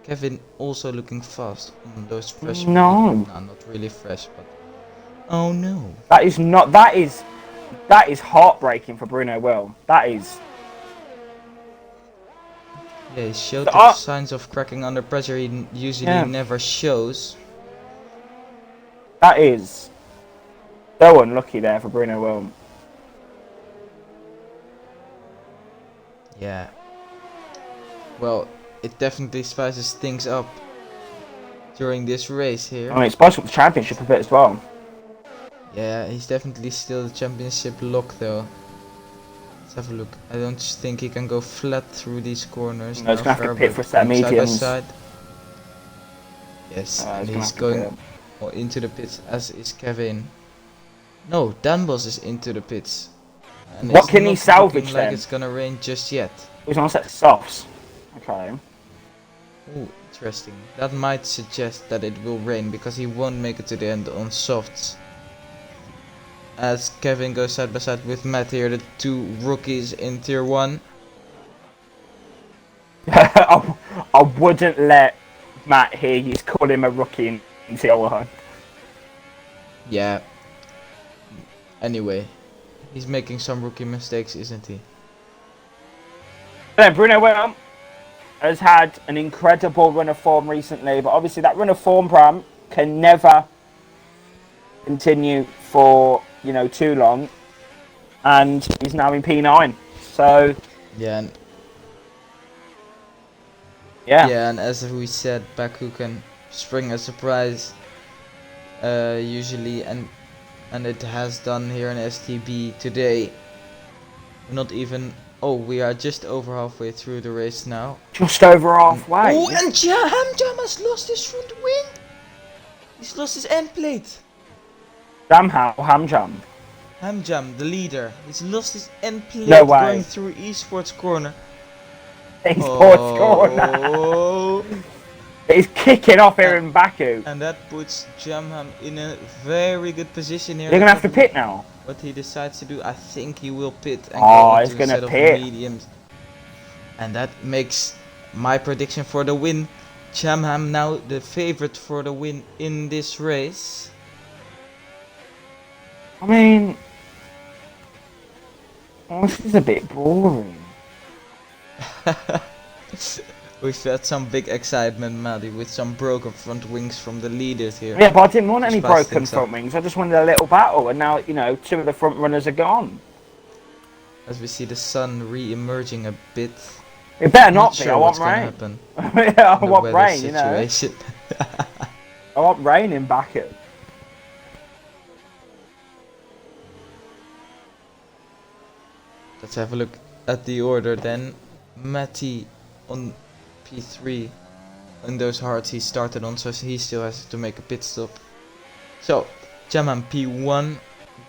Speaker 2: Kevin also looking fast on those fresh.
Speaker 1: No.
Speaker 2: Nah, not really fresh, but. Oh no.
Speaker 1: That is not. That is heartbreaking for Bruno Will. That is.
Speaker 2: Yeah, he showed
Speaker 1: So,
Speaker 2: the signs of cracking under pressure. He usually never shows.
Speaker 1: That is. So unlucky there for Bruno Will.
Speaker 2: Yeah. Well, it definitely spices things up during this race here.
Speaker 1: I mean, it's possible the championship a bit as well.
Speaker 2: Yeah, he's definitely still the championship lock though. Let's have a look. I don't think he can go flat through these corners.
Speaker 1: No, he's gonna have to pit for a set of
Speaker 2: going side by
Speaker 1: mediums.
Speaker 2: side. Yes, and
Speaker 1: gonna
Speaker 2: he's
Speaker 1: have to
Speaker 2: going
Speaker 1: pit.
Speaker 2: into the pits, as is Kevin. No, Danbos is into the pits. And
Speaker 1: What
Speaker 2: it's
Speaker 1: can he
Speaker 2: not
Speaker 1: salvage
Speaker 2: looking like
Speaker 1: then?
Speaker 2: it's gonna rain just yet.
Speaker 1: He's on a set of softs. Okay.
Speaker 2: Ooh, interesting. That might suggest that it will rain because he won't make it to the end on softs. As Kevin goes side by side with Matt here, the two rookies in tier 1.
Speaker 1: I wouldn't let Matt hear you call him a rookie in tier 1.
Speaker 2: Yeah. Anyway, he's making some rookie mistakes, isn't he?
Speaker 1: Then Bruno Will has had an incredible run of form recently, but obviously that run of form, Bram, can never continue for, you know, too long. And he's now in P9. So,
Speaker 2: Yeah, and
Speaker 1: yeah.
Speaker 2: yeah, and as we said, Baku can spring a surprise usually, and it has done here in STB today. Not even Oh, we are just over halfway through the race now.
Speaker 1: Just over halfway.
Speaker 2: Oh, and Hamjam has lost his front wing. He's lost his end plate.
Speaker 1: Somehow, Hamjam.
Speaker 2: Hamjam, the leader, he's lost his end plate
Speaker 1: No way.
Speaker 2: going through esports corner.
Speaker 1: Esports corner. He's kicking off here in Baku.
Speaker 2: And that puts Jamham in a very good position here.
Speaker 1: They're going to have to pit now.
Speaker 2: What he decides to do, I think he will pit and
Speaker 1: Oh,
Speaker 2: go
Speaker 1: he's
Speaker 2: into a
Speaker 1: gonna
Speaker 2: set of
Speaker 1: pit.
Speaker 2: mediums. And that makes my prediction for the win. Jamham now the favorite for the win in this race.
Speaker 1: I mean, this is a bit boring.
Speaker 2: We've had some big excitement, Maddie, with some broken front wings from the leaders here.
Speaker 1: Yeah, but I didn't want any
Speaker 2: Spice
Speaker 1: broken
Speaker 2: things
Speaker 1: front
Speaker 2: up.
Speaker 1: wings. I just wanted a little battle, and now, you know, 2 of the front runners are gone.
Speaker 2: As we see the sun re-emerging a bit.
Speaker 1: It better not be.
Speaker 2: Sure
Speaker 1: I want
Speaker 2: what's gonna
Speaker 1: rain.
Speaker 2: happen
Speaker 1: Yeah, I
Speaker 2: in the
Speaker 1: want
Speaker 2: weather
Speaker 1: rain, you know.
Speaker 2: situation.
Speaker 1: I want rain in Baku.
Speaker 2: Let's have a look at the order then. Matty on P3. And those hards he started on, so he still has to make a pit stop. So, Jaman P1.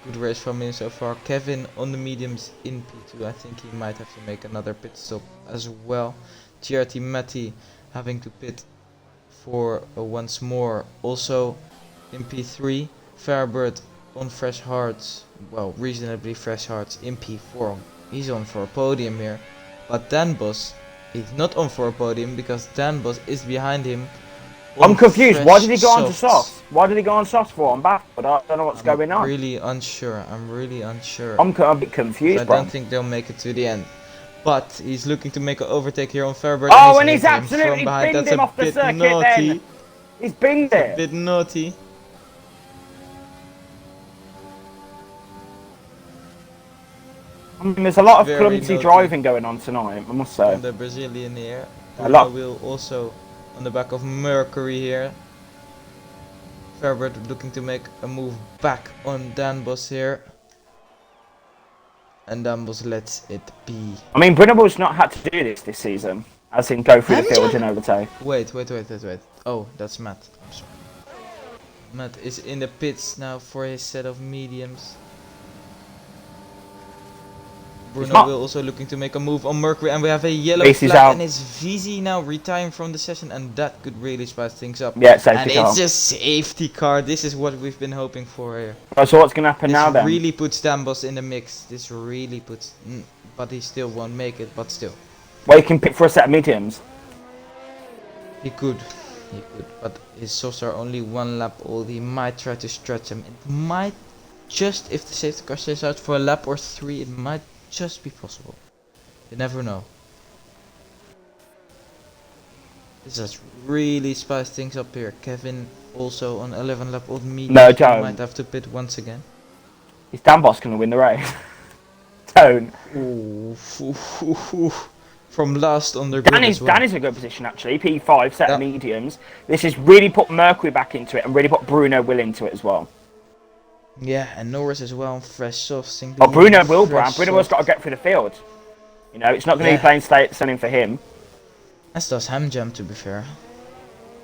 Speaker 2: Good race from him so far. Kevin on the mediums in P2. I think he might have to make another pit stop as well. GRT Matty having to pit for once more. Also in P3. Fairbird on fresh hards. Well, reasonably fresh hards in P4. He's on for a podium here. But Danbos is not on for a podium because Danbos is behind him.
Speaker 1: I'm confused. Why did he go on to
Speaker 2: softs.
Speaker 1: softs? Why did he go on softs for? I'm back, but I don't know what's going on.
Speaker 2: I'm really unsure. I'm
Speaker 1: a bit confused,
Speaker 2: So I
Speaker 1: bro.
Speaker 2: don't think they'll make it to the end. But he's looking to make an overtake here on Fairbird.
Speaker 1: Oh, and he's
Speaker 2: hitting
Speaker 1: absolutely
Speaker 2: from behind.
Speaker 1: binged
Speaker 2: That's
Speaker 1: him
Speaker 2: a
Speaker 1: off the
Speaker 2: bit
Speaker 1: circuit
Speaker 2: naughty.
Speaker 1: then. He's binged
Speaker 2: A
Speaker 1: it.
Speaker 2: bit naughty.
Speaker 1: I mean, there's a lot of
Speaker 2: Very
Speaker 1: clumsy
Speaker 2: naughty.
Speaker 1: driving going on tonight, I must say.
Speaker 2: From the Brazilian here.
Speaker 1: A lot.
Speaker 2: Will also on the back of Mercury here. Fairbird looking to make a move back on Danbos here. And Danbos lets it be.
Speaker 1: I mean, Brunable's not had to do this season, as in go through the
Speaker 2: Haven't
Speaker 1: field
Speaker 2: you?
Speaker 1: and overtake.
Speaker 2: Wait. Oh, that's Matt. I'm sorry. Matt is in the pits now for his set of mediums. Bruno
Speaker 1: not-
Speaker 2: will also looking to make a move on Mercury, and we have a yellow
Speaker 1: Race is
Speaker 2: flag,
Speaker 1: out.
Speaker 2: and it's VZ now retiring from the session, and that could really spice things up.
Speaker 1: Yeah,
Speaker 2: And
Speaker 1: safety car.
Speaker 2: it's a safety car. This is what we've been hoping for here.
Speaker 1: Oh, so what's going to happen
Speaker 2: This
Speaker 1: now then?
Speaker 2: really puts Danbos in the mix. This really puts, but he still won't make it. But still,
Speaker 1: Well, you can pick for a set of mediums.
Speaker 2: he could, but his softs are only 1 lap old. He might try to stretch them. It might just, if the safety car stays out for a lap or 3, it might just be possible. You never know. This has really spiced things up here. Kevin also on 11 lap old medium.
Speaker 1: No,
Speaker 2: He
Speaker 1: don't.
Speaker 2: might have to pit once again.
Speaker 1: Is Danbos going to win the race? Don't.
Speaker 2: Ooh, from last on the grid as well.
Speaker 1: Danny's in a good position actually. P5 set of
Speaker 2: Yep.
Speaker 1: mediums. This has really put Mercury back into it and really put Bruno Will into it as well.
Speaker 2: Yeah, and Norris as well. Fresh soft.
Speaker 1: Oh, Bruno Will, Brown. Bruno Will's got to get through the field. You know, it's not going to
Speaker 2: Yeah.
Speaker 1: be plain sailing for him.
Speaker 2: As does Hamjam, to be fair.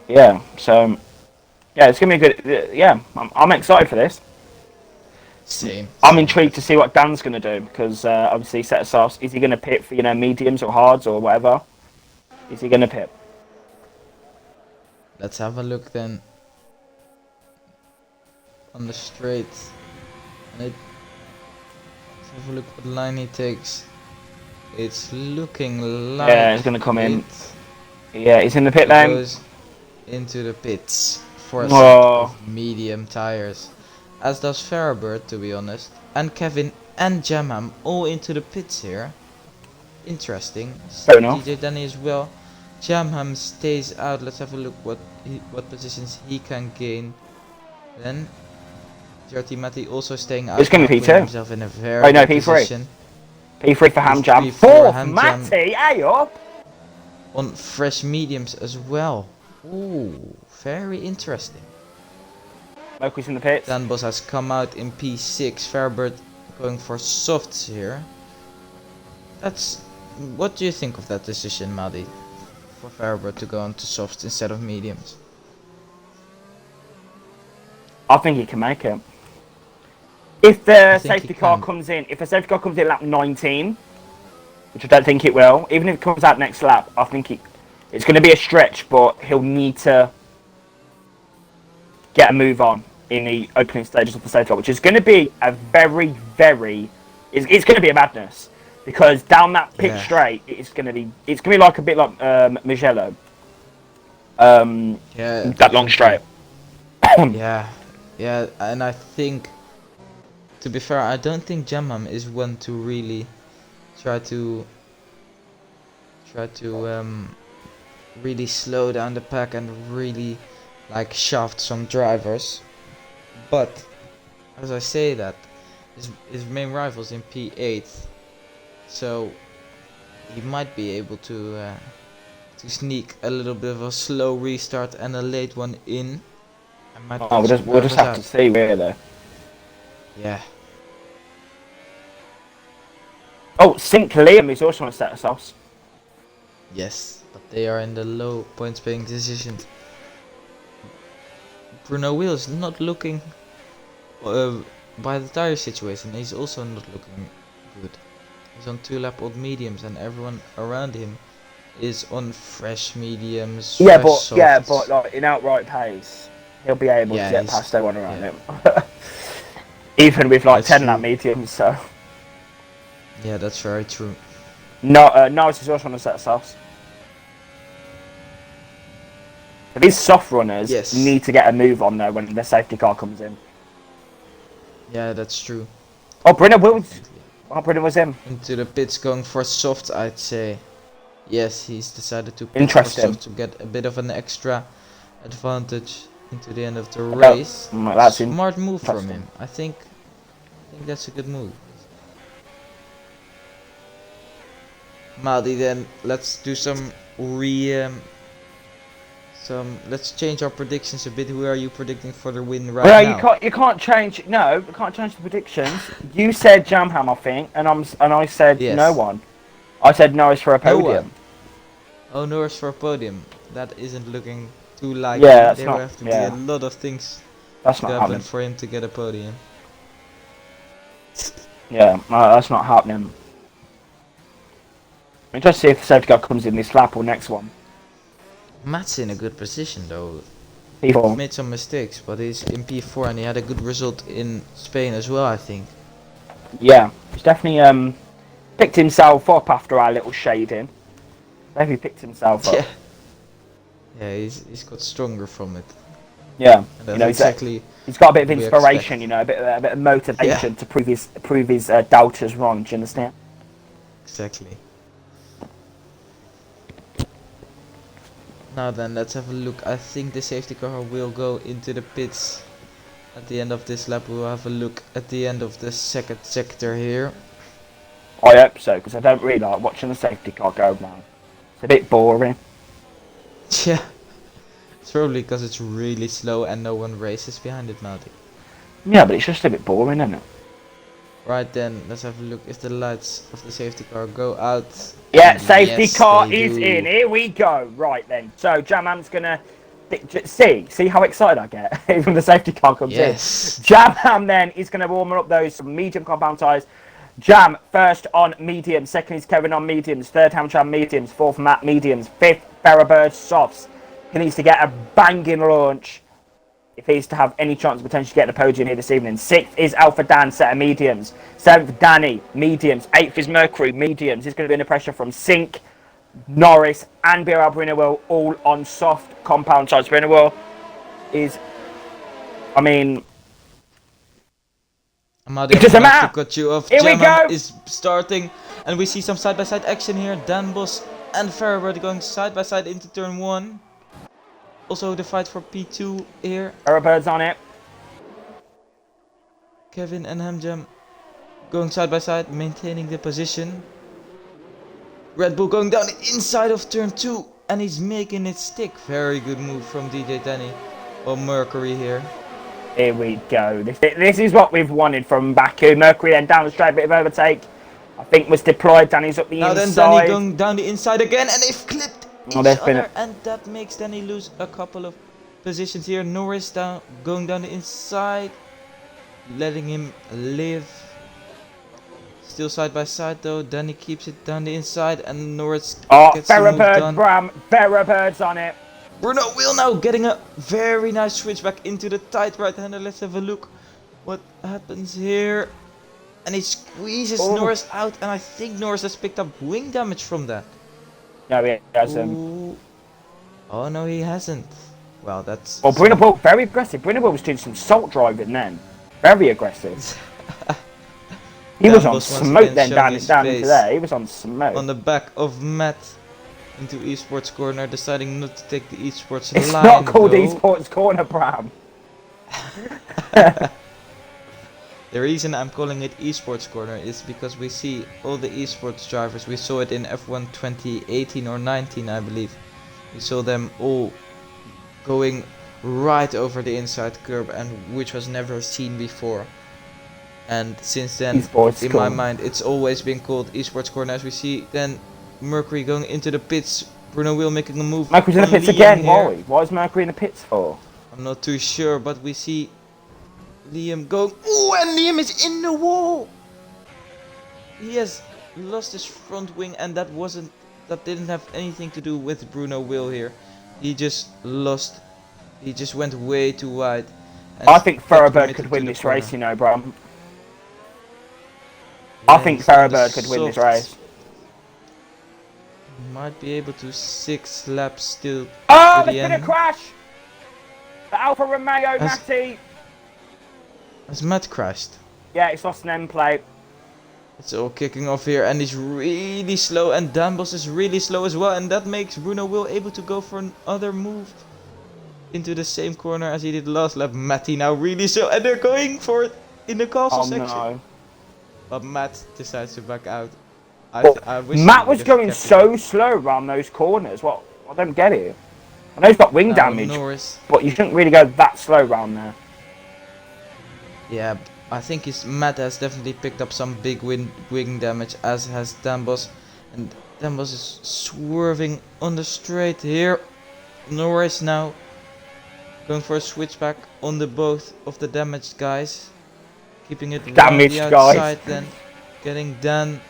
Speaker 1: Yeah, so yeah, it's going to be good. Yeah, I'm excited for this.
Speaker 2: Same.
Speaker 1: I'm intrigued to see what Dan's going to do because obviously set of softs. Is he going to pit for mediums or hards or whatever? Is he going to pit?
Speaker 2: Let's have a look then on the straight. And let's have a look what line he takes. It's looking like
Speaker 1: Yeah, he's going to come in.
Speaker 2: it
Speaker 1: Yeah, he's in the pit lane.
Speaker 2: goes into the pits for a set
Speaker 1: Oh.
Speaker 2: of medium tires. As does Fairbird, to be honest. And Kevin and Jamham all into the pits here. Interesting.
Speaker 1: Fair enough.
Speaker 2: DJ Danny as well. Jamham stays out. Let's have a look what positions he can gain. Then JRT Matty also staying out.
Speaker 1: It's gonna be
Speaker 2: now, putting
Speaker 1: P2.
Speaker 2: himself in a very
Speaker 1: Wait, no,
Speaker 2: good
Speaker 1: P3.
Speaker 2: position.
Speaker 1: P3 for Hamjam.
Speaker 2: P3 for
Speaker 1: Fourth,
Speaker 2: Hamjam.
Speaker 1: Matty, hey up.
Speaker 2: On fresh mediums as well. Ooh, very interesting.
Speaker 1: Mercury's in the pits.
Speaker 2: Danbos has come out in P6. Fairbird going for softs here. That's. What do you think of that decision, Madi? For Faraber to go on to softs instead of mediums?
Speaker 1: I think he can make it. If the
Speaker 2: I think he
Speaker 1: safety car
Speaker 2: can.
Speaker 1: comes in, if the safety car comes in lap 19, which I don't think it will, even if it comes out next lap, I think it's going to be a stretch, but he'll need to get a move on in the opening stages of the safety car, which is going to be a very, it's going to be a madness because down that pit
Speaker 2: Yeah.
Speaker 1: straight, it's going to be like a bit like Mugello,
Speaker 2: Yeah.
Speaker 1: that long straight.
Speaker 2: Yeah. Yeah, and I think, to be fair, I don't think Jamham is one to really try to really slow down the pack and really like shaft some drivers. But as I say that, his main rival's in P8, so he might be able to sneak a little bit of a slow restart and a late one in. And might
Speaker 1: Oh,
Speaker 2: put some
Speaker 1: we'll just
Speaker 2: drivers
Speaker 1: have
Speaker 2: out.
Speaker 1: to see really.
Speaker 2: Yeah.
Speaker 1: Oh, St. Liam is also on a set of sauce.
Speaker 2: Yes, but they are in the low points paying position. Bruno Wheels not looking by the tire situation, he's also not looking good. He's on 2-lap old mediums and everyone around him is on fresh mediums.
Speaker 1: Yeah,
Speaker 2: fresh
Speaker 1: but like in outright pace, he'll be able
Speaker 2: Yeah,
Speaker 1: to get
Speaker 2: he's-
Speaker 1: past everyone around
Speaker 2: yeah.
Speaker 1: him. Even with like
Speaker 2: That's
Speaker 1: 10-lap
Speaker 2: true.
Speaker 1: mediums, so.
Speaker 2: Yeah, that's very true.
Speaker 1: No, Norris is also on a set of sauce. So these soft runners
Speaker 2: Yes.
Speaker 1: need to get a move on though when the safety car comes in.
Speaker 2: Yeah, that's true.
Speaker 1: Oh, Brynner Wills. Oh, Brynner was him.
Speaker 2: Into the pits going for soft, I'd say. Yes, he's decided to pit for
Speaker 1: Interesting.
Speaker 2: soft to get a bit of an extra advantage into the end of the race.
Speaker 1: That's
Speaker 2: Smart move from
Speaker 1: interesting.
Speaker 2: him. I think that's a good move. Maldi, then let's do let's change our predictions a bit. Who are you predicting for the win right
Speaker 1: Well,
Speaker 2: now?
Speaker 1: you can't change. No, you can't change the predictions. You said Jamham, I think, and I said
Speaker 2: Yes.
Speaker 1: no one. I said Norris for a
Speaker 2: No
Speaker 1: podium.
Speaker 2: one. Oh, Norris for a podium. That isn't looking too likely.
Speaker 1: Yeah, that's
Speaker 2: there
Speaker 1: not-
Speaker 2: will have to
Speaker 1: yeah.
Speaker 2: be a lot of things
Speaker 1: That's
Speaker 2: to
Speaker 1: not
Speaker 2: happen
Speaker 1: happening.
Speaker 2: for him to get a podium.
Speaker 1: Yeah, that's not happening. I'm just see if the safety car comes in this lap or next one.
Speaker 2: Matt's in a good position though.
Speaker 1: People.
Speaker 2: He's made some mistakes, but he's in P4 and he had a good result in Spain as well, I think.
Speaker 1: Yeah, he's definitely picked himself up after our little shading. Maybe picked himself up.
Speaker 2: Yeah. Yeah, he's got stronger from it.
Speaker 1: Yeah,
Speaker 2: And
Speaker 1: you
Speaker 2: that's
Speaker 1: know,
Speaker 2: exactly
Speaker 1: he's got a bit of
Speaker 2: we
Speaker 1: inspiration,
Speaker 2: expect.
Speaker 1: you know, a bit of motivation to prove his doubters wrong. Do you understand?
Speaker 2: exactly. Now then, let's have a look. I think the safety car will go into the pits at the end of this lap. We'll have a look at the end of the second sector here.
Speaker 1: I hope so, because I don't really like watching the safety car go round. It's a bit boring.
Speaker 2: Yeah. It's probably because it's really slow and no one races behind it, Maldi.
Speaker 1: Yeah, but it's just a bit boring, isn't it?
Speaker 2: Right then, let's have a look if the lights of the safety car go out.
Speaker 1: Yeah,
Speaker 2: And
Speaker 1: safety
Speaker 2: yes,
Speaker 1: car
Speaker 2: they
Speaker 1: is
Speaker 2: do.
Speaker 1: in. Here we go. Right then. So Jamham's gonna see how excited I get when the safety car comes
Speaker 2: Yes.
Speaker 1: in. Jamham then is gonna warm up those medium compound tyres. Jam first on mediums, second is Kevin on mediums, third Hamtram mediums, fourth Matt mediums, fifth Ferrabird softs. He needs to get a banging launch if he's to have any chance of potentially getting a podium here this evening. Sixth is Alpha Dan, set of mediums. Seventh, Danny, mediums. Eighth is Mercury, mediums. He's going to be under pressure from Sink, Norris, and BRL Brunewell, all on soft compound sides. Brunewell is, I mean,
Speaker 2: Amadi,
Speaker 1: It doesn't
Speaker 2: I'm about
Speaker 1: matter.
Speaker 2: to cut you off.
Speaker 1: Here we
Speaker 2: Jamham
Speaker 1: go.
Speaker 2: is starting, and we see some side-by-side action here. Dan Bos and Ferrabird going side-by-side into turn 1. Also the fight for P2 here.
Speaker 1: Ferrabird's on it.
Speaker 2: Kevin and Hamjam going side-by-side, maintaining the position. Red Bull going down the inside of turn 2, and he's making it stick. Very good move from DJ Danny on Mercury here.
Speaker 1: Here we go. This is what we've wanted from Baku. Mercury then down the straight, bit of overtake. I think was deployed. Danny's up the
Speaker 2: Now then,
Speaker 1: inside.
Speaker 2: Danny going down the inside again, and they've clipped each
Speaker 1: there's
Speaker 2: other, and that makes Danny lose a couple of positions here. Norris going down the inside, letting him live. Still side by side though. Danny keeps it down the inside, and Norris gets the move done.
Speaker 1: Bram. Ferrobird's on it.
Speaker 2: Bruno Will now getting a very nice switch back into the tight right-hander. Let's have a look what happens here. And he squeezes Norris out, and I think Norris has picked up wing damage from that.
Speaker 1: No, he hasn't.
Speaker 2: Ooh. Oh no, he hasn't. Well, that's...
Speaker 1: Well, Bruno Will, very aggressive. Bruno Will was doing some salt driving then. Very aggressive. He was on smoke then down into there. He was on smoke.
Speaker 2: On the back of Matt into esports corner, deciding not to take the esports
Speaker 1: it's
Speaker 2: line.
Speaker 1: It's not called
Speaker 2: though.
Speaker 1: esports corner, Bram.
Speaker 2: The reason I'm calling it esports corner is because we see all the esports drivers. We saw it in F1 2018 or 19, I believe. We saw them all going right over the inside curb, and which was never seen before. And since then, in my mind, it's always been called esports corner. As we see then Mercury going into the pits. Bruno Will making a move.
Speaker 1: Mercury's in the pits again. Why? Why is Mercury in the pits for?
Speaker 2: I'm not too sure, but we see Liam going. Oh, and Liam is in the wall. He has lost his front wing, and that didn't have anything to do with Bruno Will here. He just lost. He just went way too wide.
Speaker 1: I think Ferrobird could win this race, you know, Bram. I think Ferrobird could win this race.
Speaker 2: Might be able to 6 laps still.
Speaker 1: Oh, there's been a crash! The Alfa Romeo, Matty.
Speaker 2: Has Matt crashed?
Speaker 1: Yeah, it's lost an end plate.
Speaker 2: It's all kicking off here, and he's really slow, and Danbos is really slow as well, and that makes Bruno Will able to go for another move into the same corner as he did last lap. Matty now really slow, and they're going for it in the castle section. No. But Matt decides to back out. I wish
Speaker 1: Matt was going so slow around those corners. Well, I don't get it. I know he's got wing damage, but you shouldn't really go that slow around there.
Speaker 2: Yeah, I think Matt has definitely picked up some big wing damage, as has Danbos. And Danbos is swerving on the straight here. Norris now going for a switchback on the both of the damaged guys. Keeping it damaged the outside, then getting Dan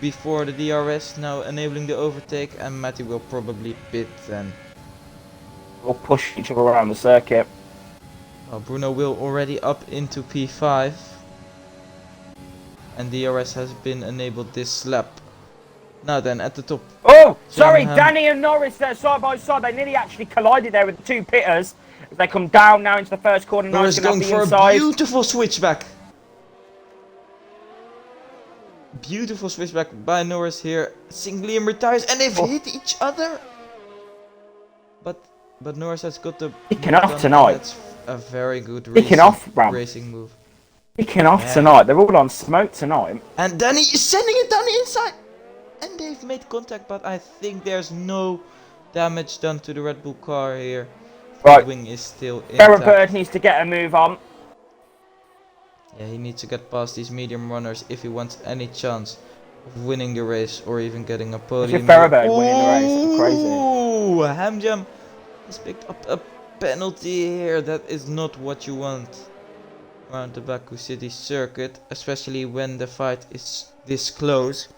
Speaker 2: before the DRS, now enabling the overtake, and Matty will probably pit then.
Speaker 1: We'll push each other around the circuit.
Speaker 2: Well, Bruno Will already up into P5, and DRS has been enabled this lap. Now then, at the top.
Speaker 1: Oh, sorry, Danny and Norris there side by side. They nearly actually collided there with the two pitters. As they come down now into the first corner.
Speaker 2: Norris going for a beautiful switchback. Beautiful switchback by Norris here. Liam retires, and they've hit each other. But Norris has got the
Speaker 1: kicking off tonight.
Speaker 2: That's a very good racing move.
Speaker 1: Kicking off tonight. They're all on smoke tonight.
Speaker 2: And Danny is sending it down the inside. And they've made contact, but I think there's no damage done to the Red Bull car here.
Speaker 1: Right.
Speaker 2: The wing is still intact.
Speaker 1: Ferrobird needs to get a move on.
Speaker 2: Yeah, he needs to get past these medium runners if he wants any chance of winning the race or even getting a podium.
Speaker 1: Ferrobird winning the race. It's crazy.
Speaker 2: Ooh, Hamjam has picked up a penalty here. That is not what you want around the Baku City circuit, especially when the fight is this close.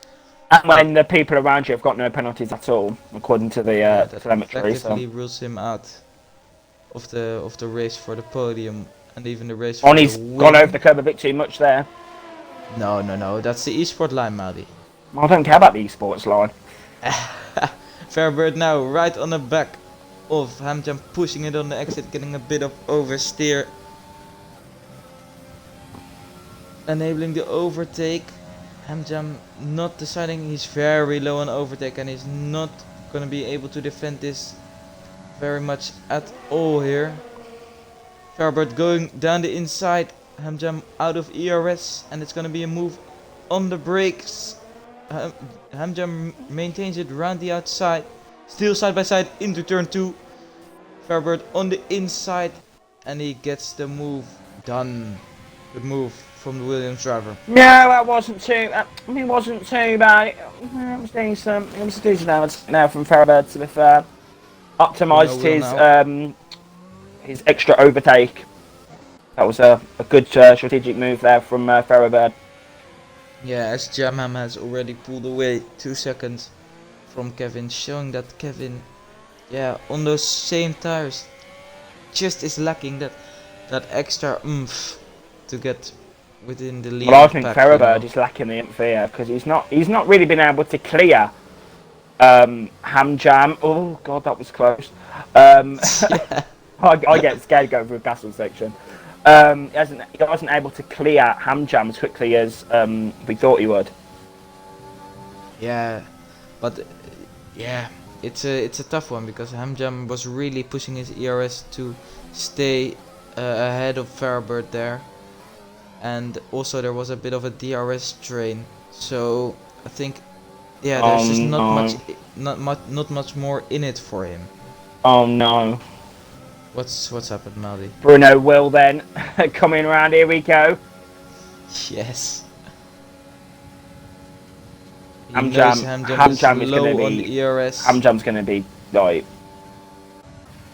Speaker 1: And when the people around you have got no penalties at all, according to the telemetry.
Speaker 2: That effectively rules him out of the race for the podium and even the race for
Speaker 1: Oni's gone over the curb a bit too much there.
Speaker 2: No, that's the esport line, Maddie.
Speaker 1: I don't care about the esports line.
Speaker 2: Fairbird now right on the back of Hamjam, pushing it on the exit, getting a bit of oversteer. Enabling the overtake. Hamjam not deciding, he's very low on overtake and he's not gonna be able to defend this very much at all here. Fairbird going down the inside, Hamjam out of ERS, and it's gonna be a move on the brakes. Hamjam maintains it round the outside, still side by side into turn 2. Fairbird on the inside, and he gets the move done. Good move from the Williams driver.
Speaker 1: No, that wasn't too. It wasn't too bad. It was decent. It was a decent hour now from Farabird, to be fair. Optimised his extra overtake. That was a good strategic move there from Farabird.
Speaker 2: Yeah, as Jamham has already pulled away 2 seconds from Kevin, showing that Kevin, yeah, on those same tires, just is lacking that extra oomph to get within the lead.
Speaker 1: Well, I think Farabird is lacking the oomph here because he's not really been able to clear Hamjam. Oh god, that was close.
Speaker 2: Yeah.
Speaker 1: I get scared going through a castle section. He wasn't able to clear Hamjam as quickly as we thought he would.
Speaker 2: Yeah, but yeah, it's a tough one because Hamjam was really pushing his ERS to stay ahead of Farabird there, and also there was a bit of a DRS strain. So I think, yeah, there's just not much more in it for him.
Speaker 1: Oh no.
Speaker 2: What's happened, Maldi?
Speaker 1: Bruno will then coming around. Here we go.
Speaker 2: Yes.
Speaker 1: Hamjam is going to be.
Speaker 2: ERS.
Speaker 1: Hamjam's going to be like.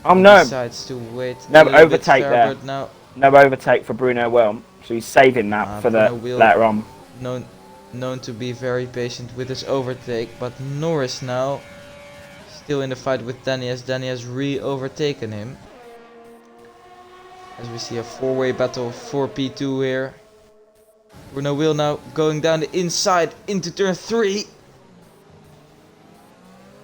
Speaker 1: Oh no!
Speaker 2: Decides to wait.
Speaker 1: No overtake there.
Speaker 2: Now.
Speaker 1: No overtake for Bruno Will. So he's saving that for the later on.
Speaker 2: Known to be very patient with his overtake, but Norris now still in the fight with Danny as Danny has re-overtaken him. As we see a four-way battle for P2 here. Bruno Will now going down the inside into turn 3.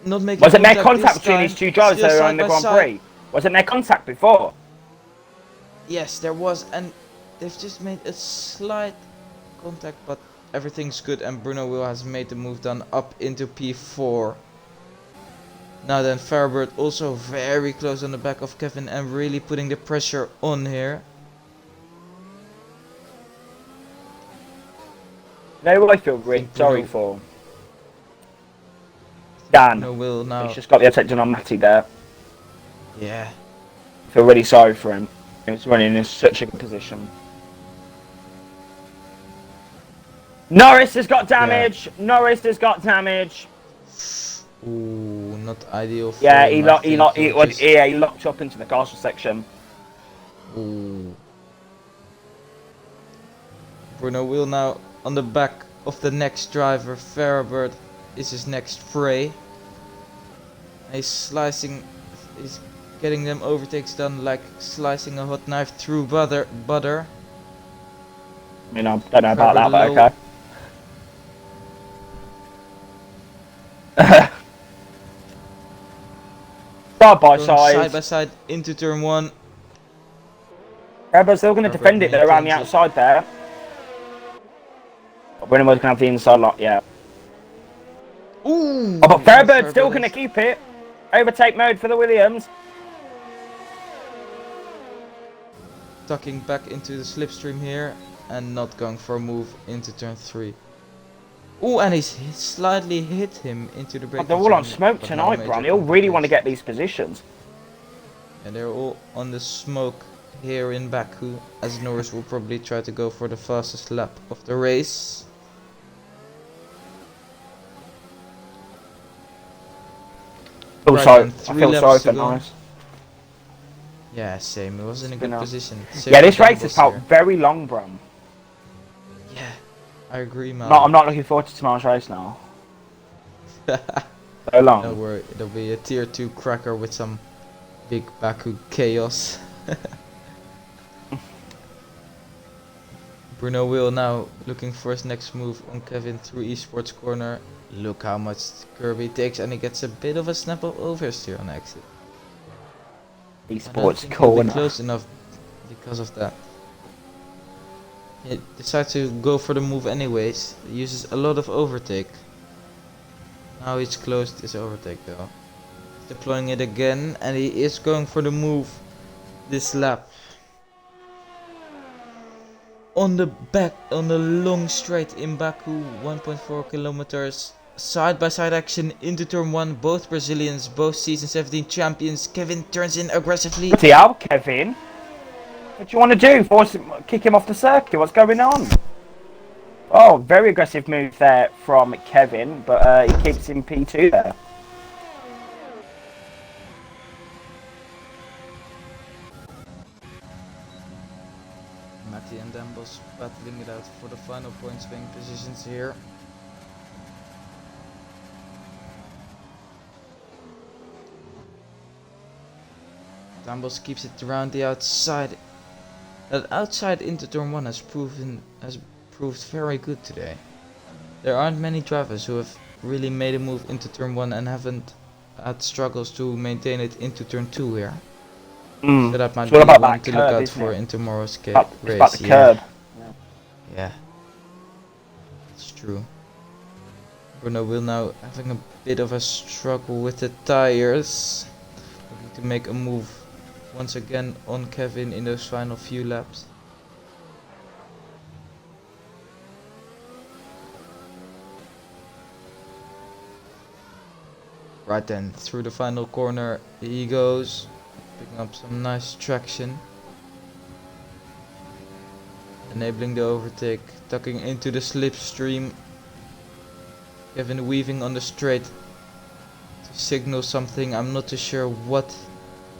Speaker 2: Not making
Speaker 1: Was it their contact between these two drivers that were in the Grand Prix? Wasn't there contact before?
Speaker 2: Yes, there was, and they've just made a slight contact, but everything's good, and Bruno Will has made the move down up into P4. Now then, Farabird also very close on the back of Kevin and really putting the pressure on here.
Speaker 1: No, I feel really sorry for Dan.
Speaker 2: Bruno Will now.
Speaker 1: He's just got the attention on Matty there.
Speaker 2: Yeah.
Speaker 1: I feel really sorry for him. He's running in such a good position. Norris has got damage. Yeah. Norris has got damage.
Speaker 2: Ooh, not ideal. For
Speaker 1: yeah,
Speaker 2: him,
Speaker 1: he locked up into the castle section.
Speaker 2: Ooh. Bruno Will now on the back of the next driver. Farabird is his next prey. He's slicing. He's getting them overtakes done like slicing a hot knife through butter.
Speaker 1: I mean, I don't know about that, but okay. Side
Speaker 2: by side into turn 1.
Speaker 1: Yeah, but still going to defend it there around the outside there. Bruno was going to have the inside lock, yeah.
Speaker 2: Ooh!
Speaker 1: Oh, but Farabird's still going to keep it. Overtake mode for the Williams.
Speaker 2: Tucking back into the slipstream here and not going for a move into turn 3. Ooh, and he's slightly hit him into the brake.
Speaker 1: They're all on smoke tonight, Bron. They all really want to get these positions.
Speaker 2: And they're all on the smoke here in Baku, as Norris will probably try to go for the fastest lap of the race.
Speaker 1: I feel sorry for Norris.
Speaker 2: Yeah, same. He was in a good position.
Speaker 1: Yeah, this race has felt very long, Bron.
Speaker 2: Yeah, I agree, man.
Speaker 1: I'm not looking forward to tomorrow's race now. So long.
Speaker 2: Don't worry, it'll be a tier 2 cracker with some big Baku chaos. Bruno Will now looking for his next move on Kevin through esports corner. Look how much Kirby takes, and he gets a bit of a snap of oversteer on exit.
Speaker 1: Esports corner.
Speaker 2: Close enough because of that. He decides to go for the move anyways. He uses a lot of overtake. Now he's closed his overtake though. Deploying it again, and he is going for the move this lap. On the back, on the long straight in Baku, 1.4 kilometers. Side by side action into turn 1. Both Brazilians, both season 17 champions. Kevin turns in aggressively.
Speaker 1: Bloody hell, Kevin. What do you want to do? Kick him off the circuit? What's going on? Oh, very aggressive move there from Kevin, but he keeps in P2 there.
Speaker 2: Matty and Dambos battling it out for the final point swing positions here. Dambos keeps it around the outside. That outside into turn 1 has proved very good today. There aren't many drivers who have really made a move into turn 1 and haven't had struggles to maintain it into turn 2 here. So that might be one to look out for in tomorrow's race.
Speaker 1: It's about the curb.
Speaker 2: Yeah, it's true. Bruno will now having a bit of a struggle with the tires. Looking to make a move once again on Kevin in those final few laps. Right then, through the final corner he goes, picking up some nice traction. Enabling the overtake, tucking into the slipstream. Kevin weaving on the straight to signal something. I'm not too sure what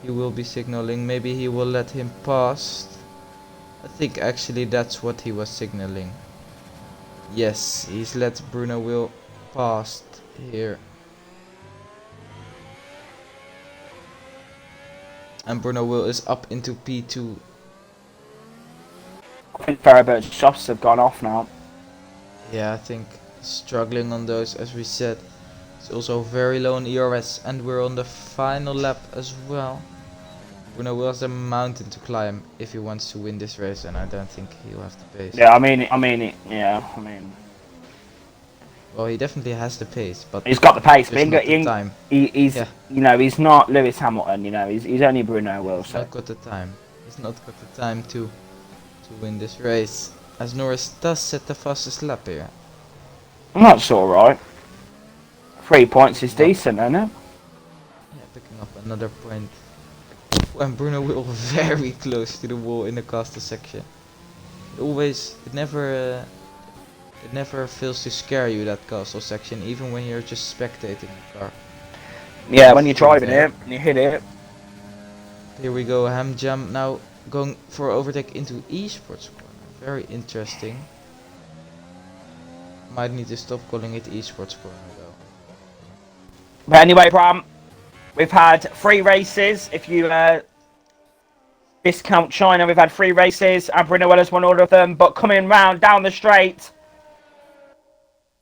Speaker 2: he will be signaling. Maybe he will let him pass. I think actually that's what he was signaling. Yes, he's let Bruno Will past here. And Bruno Will is up into P2.
Speaker 1: I think Farabert's shots have gone off now.
Speaker 2: Yeah, I think struggling on those, as we said. It's also very low on ERS, and we're on the final lap as well. Bruno Will has a mountain to climb if he wants to win this race, and I don't think he'll have the pace.
Speaker 1: Yeah, I mean.
Speaker 2: Well, he definitely has the pace, but
Speaker 1: He's got the pace, but
Speaker 2: time.
Speaker 1: He's not Lewis Hamilton. He's only Bruno Will.
Speaker 2: He's not got the time. He's not got the time to win this race, as Norris does set the fastest lap here.
Speaker 1: That's all right. 3 points is decent, isn't it?
Speaker 2: Yeah, picking up another point. And Bruno Will very close to the wall in the caster section. It never fails to scare you, that castle section, even when you're just spectating the car.
Speaker 1: Yeah, when you're driving it and you hit it.
Speaker 2: Here we go, Ham Jam now going for overtake into esports corner. Very interesting. Might need to stop calling it esports corner though.
Speaker 1: But anyway, Bram, we've had 3 races. If you discount China, we've had 3 races, and Bruno Will has won all of them. But coming round down the straight,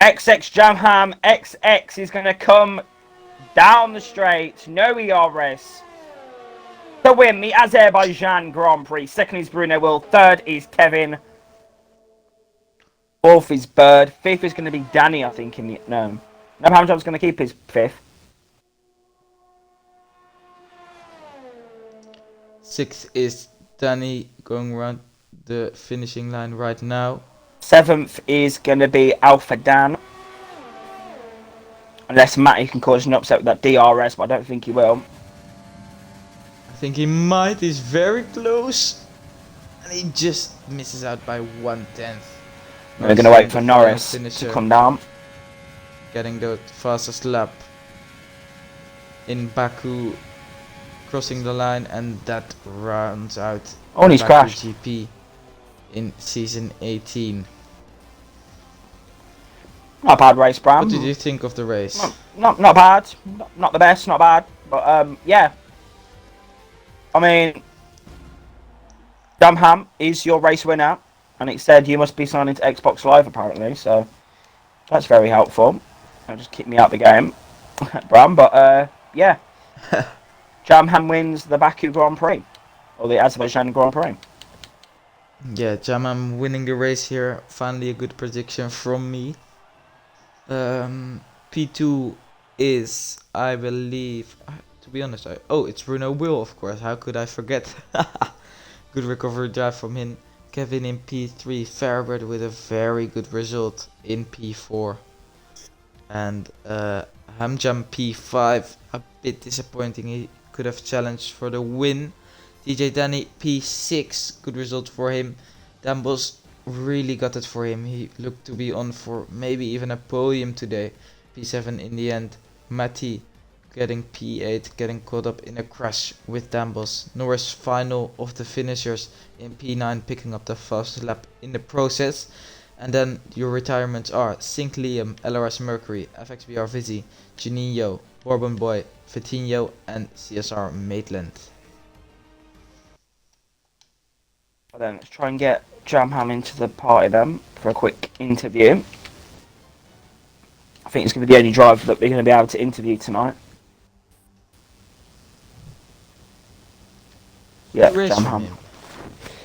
Speaker 1: XX Jamham XX is going to come down the straight. No ERS. To win the Azerbaijan Grand Prix. Second is Bruno Will. Third is Kevin. Fourth is Bird. Fifth is going to be Danny, I think. No, Hamjam's going to keep his 5th.
Speaker 2: Sixth is Danny going around the finishing line right now.
Speaker 1: 7th is going to be Alpha Dan. Unless Matty can cause an upset with that DRS, but I don't think he will.
Speaker 2: I think he might. He's very close. And he just misses out by 1/10.
Speaker 1: We're going to wait for Norris to come down.
Speaker 2: Getting the fastest lap in Baku. Crossing the line, and that rounds out
Speaker 1: he's crashed.
Speaker 2: GP in season 18.
Speaker 1: Not a bad race, Bram.
Speaker 2: What did you think of the race?
Speaker 1: Not bad. Not the best, not bad. But yeah. I mean, Jamham is your race winner, and it said you must be signed into Xbox Live apparently, so that's very helpful. It'll just keep me out of the game, Bram. But yeah. Jamham wins the Baku Grand Prix, or the Azerbaijan Grand Prix.
Speaker 2: Yeah, Jamham winning the race here. Finally a good prediction from me. P2 is, I believe, to be honest, it's Bruno Will, of course. How could I forget? Good recovery drive from him. Kevin in P3, Fairbird with a very good result in P4. And Hamjam P5, a bit disappointing. He could have challenged for the win. DJ Danny P6, good result for him. Dan Bos really got it for him. He looked to be on for maybe even a podium today. P7 in the end. Matti getting P8, getting caught up in a crash with Dan Bos. Norris final of the finishers in P9, picking up the fast lap in the process. And then your retirements are Sync Liam, LRS Mercury, FXBR Vizzy, Juninho, Bourbon Boy, Vitinho and CSR Maitland.
Speaker 1: Then let's try and get Jamham into the party then for a quick interview. I think it's going to be the only driver that we're going to be able to interview tonight. Yeah, Jamham.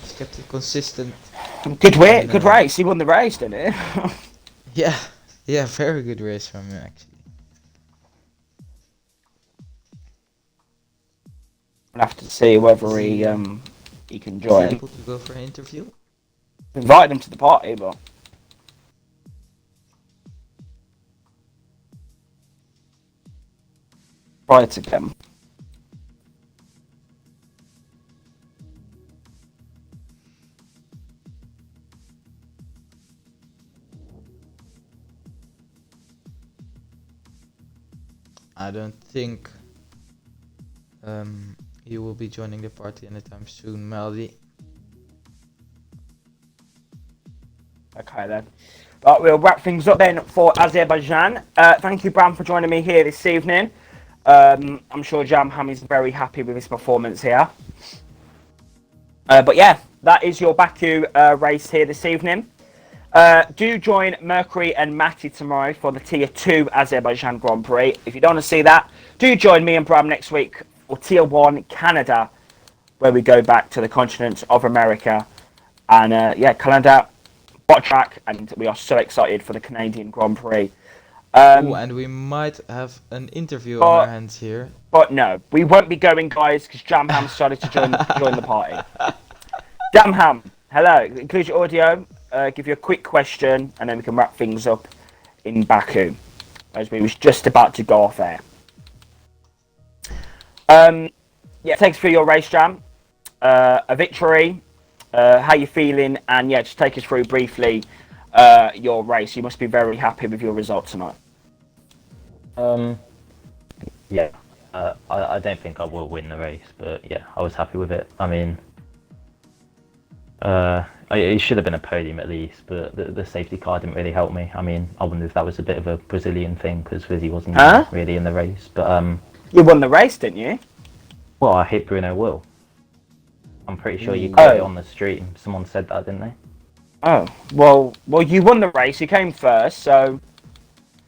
Speaker 2: He's kept it consistent.
Speaker 1: Good race. He won the race, didn't he?
Speaker 2: yeah, very good race from him actually.
Speaker 1: We'll have to see whether he can join.
Speaker 2: Is he able to go for an interview?
Speaker 1: Invited him to the party, but try it again.
Speaker 2: I don't think he will be joining the party anytime soon, Melody.
Speaker 1: Okay then. But we'll wrap things up then for Azerbaijan. Thank you, Bram, for joining me here this evening. I'm sure Jamham is very happy with his performance here. But yeah, that is your Baku race here this evening. Do join Mercury and Matti tomorrow for the Tier 2 Azerbaijan Grand Prix. If you don't want to see that, do join me and Bram next week for Tier 1 Canada, where we go back to the continent of America. And yeah, Canada, hot track, and we are so excited for the Canadian Grand Prix.
Speaker 2: And we might have an interview on our hands here.
Speaker 1: But no, we won't be going, guys, because Jamham started to join the party. Jamham, hello. Include your audio. Give you a quick question, and then we can wrap things up in Baku, as we was just about to go off air. Yeah, thanks for your race, Jam. A victory. How you feeling? And yeah, just take us through briefly your race. You must be very happy with your result tonight.
Speaker 3: Yeah, I don't think I will win the race, but yeah, I was happy with it. I mean, it should have been a podium at least, but the safety car didn't really help me. I mean, I wonder if that was a bit of a Brazilian thing because Vizzy wasn't really in the race. But
Speaker 1: you won the race, didn't you?
Speaker 3: Well, I hit Bruno Will. I'm pretty sure you got it on the street. Someone said that, didn't they?
Speaker 1: Oh, well, you won the race. You came first, so.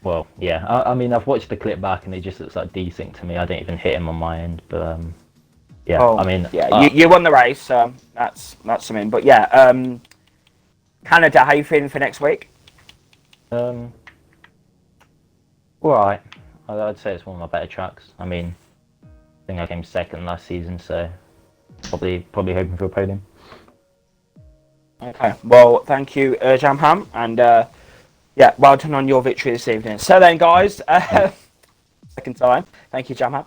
Speaker 3: Well, yeah. I mean, I've watched the clip back, and it just looks like desync to me. I don't even hit him on my end, but yeah.
Speaker 1: Oh,
Speaker 3: I mean,
Speaker 1: yeah, you won the race, so that's something. But yeah, Canada, how you feeling for next week?
Speaker 3: All right. I'd say it's one of my better tracks. I mean, I think I came second last season, so probably hoping for a podium.
Speaker 1: Okay, well, thank you, Jamham, and yeah, well done on your victory this evening. So then, guys, second time, thank you, Jamham.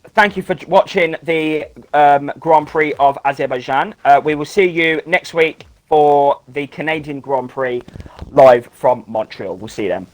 Speaker 1: Thank you for watching the Grand Prix of Azerbaijan. We will see you next week for the Canadian Grand Prix live from Montreal. We'll see you then.